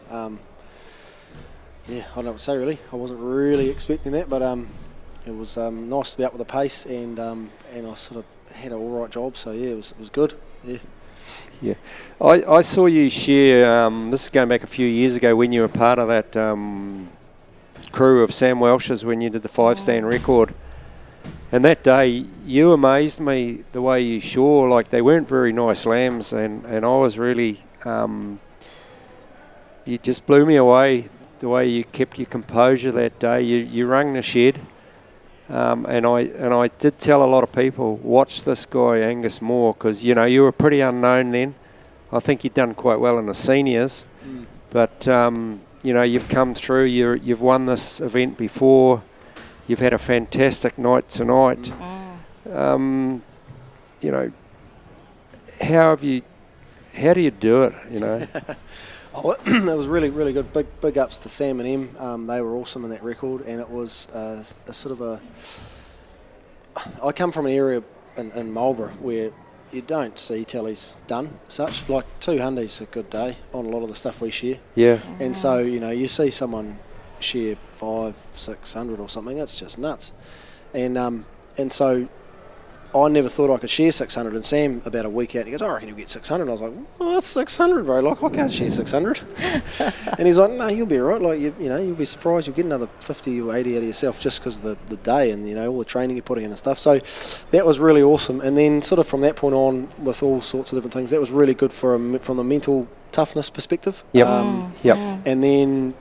Yeah, I don't know what to say really. I wasn't really expecting that, but it was nice to be up with the pace, and I sort of had an all right job. So yeah, it was good. Yeah. Yeah, I saw you share, this is going back a few years ago when you were part of that crew of Sam Welsh's when you did the 5-stand record. And that day, you amazed me the way you shore. Like, they weren't very nice lambs, and I was really, you just blew me away the way you kept your composure that day. You rung the shed. And I did tell a lot of people, watch this guy Angus Moore, because you were pretty unknown then. I think you'd done quite well in the seniors, but you've come through. You've won this event before. You've had a fantastic night tonight. How do you do it? Oh, it was really, really good. Big ups to Sam and Em. They were awesome in that record, and it was a sort of a... I come from an area in Marlborough where you don't see tallies done such. Like 200's a good day on a lot of the stuff we share. Yeah. And so, you see someone share 500-600 or something, it's just nuts. And so I never thought I could share 600, and Sam, about a week out, he goes, I reckon you'll get 600. I was like, what's 600, bro? Like, I can't share 600. And he's like, no, you'll be all right. Like, you'll be surprised. You'll get another 50 or 80 out of yourself just because of the day and, all the training you're putting in and stuff. So that was really awesome. And then sort of from that point on, with all sorts of different things, that was really good from the mental toughness perspective. Yep. And then,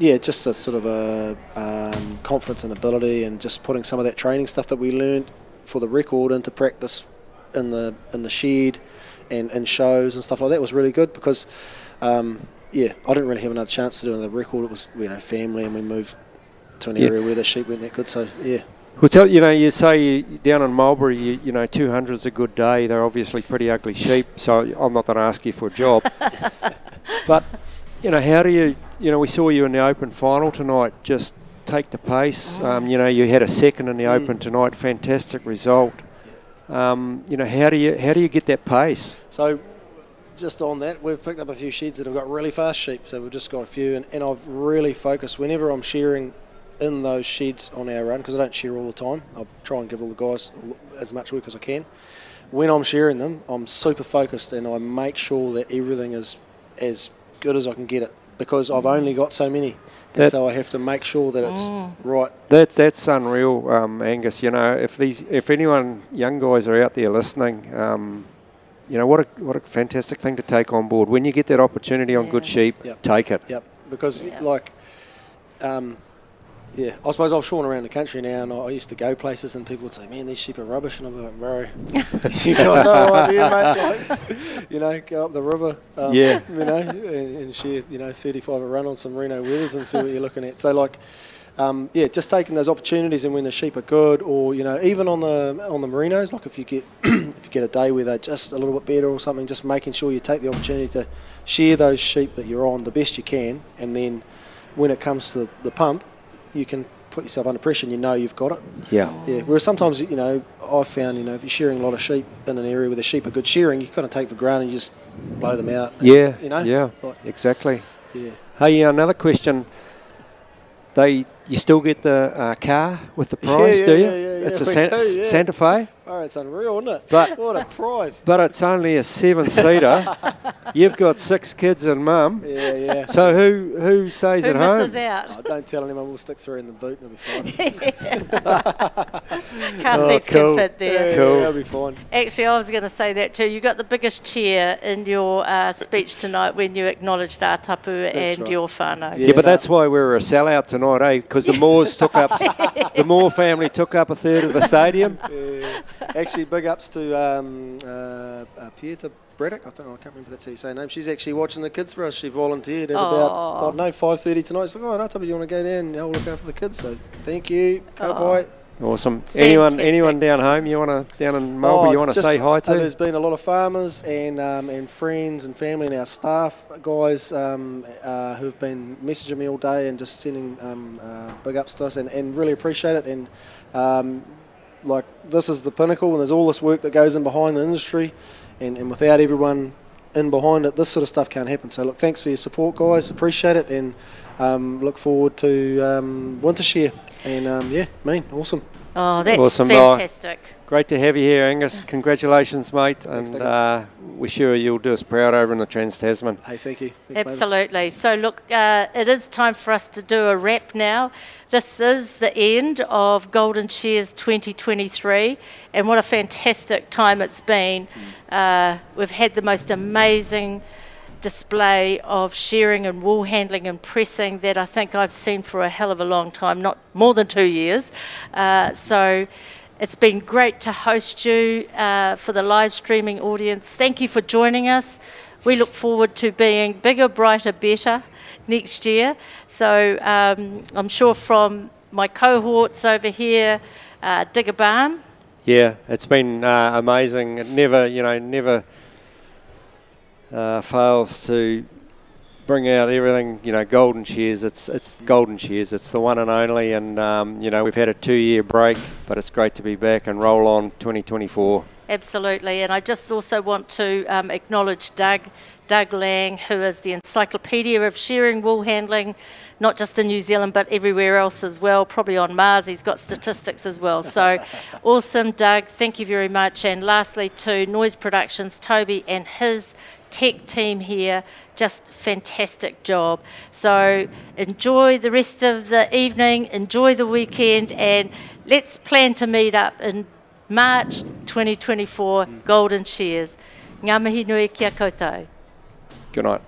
yeah, just a sort of a confidence and ability, and just putting some of that training stuff that we learned for the record into practice in the shed and shows and stuff like that was really good, because I didn't really have another chance to do another record. It was family, and we moved to an area where the sheep weren't that good. So yeah. Well, you say down in Marlborough, 200's a good day. They're obviously pretty ugly sheep, so I'm not going to ask you for a job. But how do you? We saw you in the Open final tonight. Just take the pace. You had a second in the Open tonight. Fantastic result. How do you get that pace? So, just on that, we've picked up a few sheds that have got really fast sheep. So we've just got a few, and I've really focused whenever I'm shearing in those sheds on our run, because I don't shear all the time. I'll try and give all the guys as much work as I can. When I'm shearing them, I'm super focused, and I make sure that everything is as good as I can get it, because I've only got so many. And so I have to make sure that it's right. That's unreal, Angus. If anyone young guys are out there listening, you know, what a fantastic thing to take on board. When you get that opportunity on good sheep, take it. Yep. Because like, I suppose I've shorn around the country now, and I used to go places, and people would say, "Man, these sheep are rubbish," and I'm like, "Bro, you got no idea, mate." Like, you know, go up the river, you know, and share, 35 a run on some Reno weathers and see what you're looking at. So like, just taking those opportunities, and when the sheep are good, or even on the merinos, like if you get a day where they're just a little bit better or something, just making sure you take the opportunity to share those sheep that you're on the best you can, and then when it comes to the pump, you can put yourself under pressure and you've got it. Yeah. Whereas sometimes, I've found, if you're shearing a lot of sheep in an area where the sheep are good shearing, you kind of take for granted and you just blow them out. Exactly. Yeah. Hey, another question. You still get the car with the prize, do you? It's a Santa Fe. Oh, it's unreal, isn't it? But what a prize! But it's only a 7-seater. You've got 6 kids and mum. Yeah. So who stays at home? Who misses out? Oh, don't tell anyone. We'll stick 3 in the boot and it'll be fine. Car seats can fit there. Cool. Yeah, that'll be fine. Actually, I was going to say that too. You got the biggest cheer in your speech tonight when you acknowledged our tapu and your whānau. Yeah, but that's why we were a sellout tonight, eh? Because the Moors the Moore family took up a third of the stadium. Actually, big ups to Pieta Braddock. I can't remember that's how you say her name. She's actually watching the kids for us. She volunteered at about 5:30 tonight. She's like, "Oh, Ratapu, you want to go down and I'll look after the kids?" So thank you. Awesome. Anyone down home down in Melbourne you want to say hi to? There's been a lot of farmers and friends and family and our staff guys who've been messaging me all day and just sending big ups to us and really appreciate it. And like, this is the pinnacle, and there's all this work that goes in behind the industry, and without everyone in behind it, this sort of stuff can't happen. So look, thanks for your support, guys. Appreciate it, and look forward to winter shear. And awesome. Oh, that's awesome. Fantastic. Great to have you here, Angus. Congratulations, mate. And we're sure you'll do us proud over in the Trans-Tasman. Hey, thank you. Absolutely. So look, it is time for us to do a wrap now. This is the end of Golden Shears 2023, and what a fantastic time it's been. We've had the most amazing display of shearing and wool handling and pressing that I think I've seen for a hell of a long time, not more than 2 years. So it's been great to host you for the live streaming audience. Thank you for joining us. We look forward to being bigger, brighter, better next year. So I'm sure from my cohorts over here, Digger Balm. Yeah, it's been amazing. It never fails to bring out everything, Golden Shears. It's Golden Shears. It's the one and only, and we've had a 2-year break, but it's great to be back and roll on 2024. Absolutely, and I just also want to acknowledge Doug Lang, who is the encyclopedia of shearing wool handling, not just in New Zealand but everywhere else as well, probably on Mars. He's got statistics as well. So awesome, Doug, thank you very much. And lastly to Noise Productions, Toby and his tech team here, just fantastic job. So enjoy the rest of the evening, enjoy the weekend, and let's plan to meet up in March 2024, Golden Shears. Ngā mihi nui kia koutou. Good night.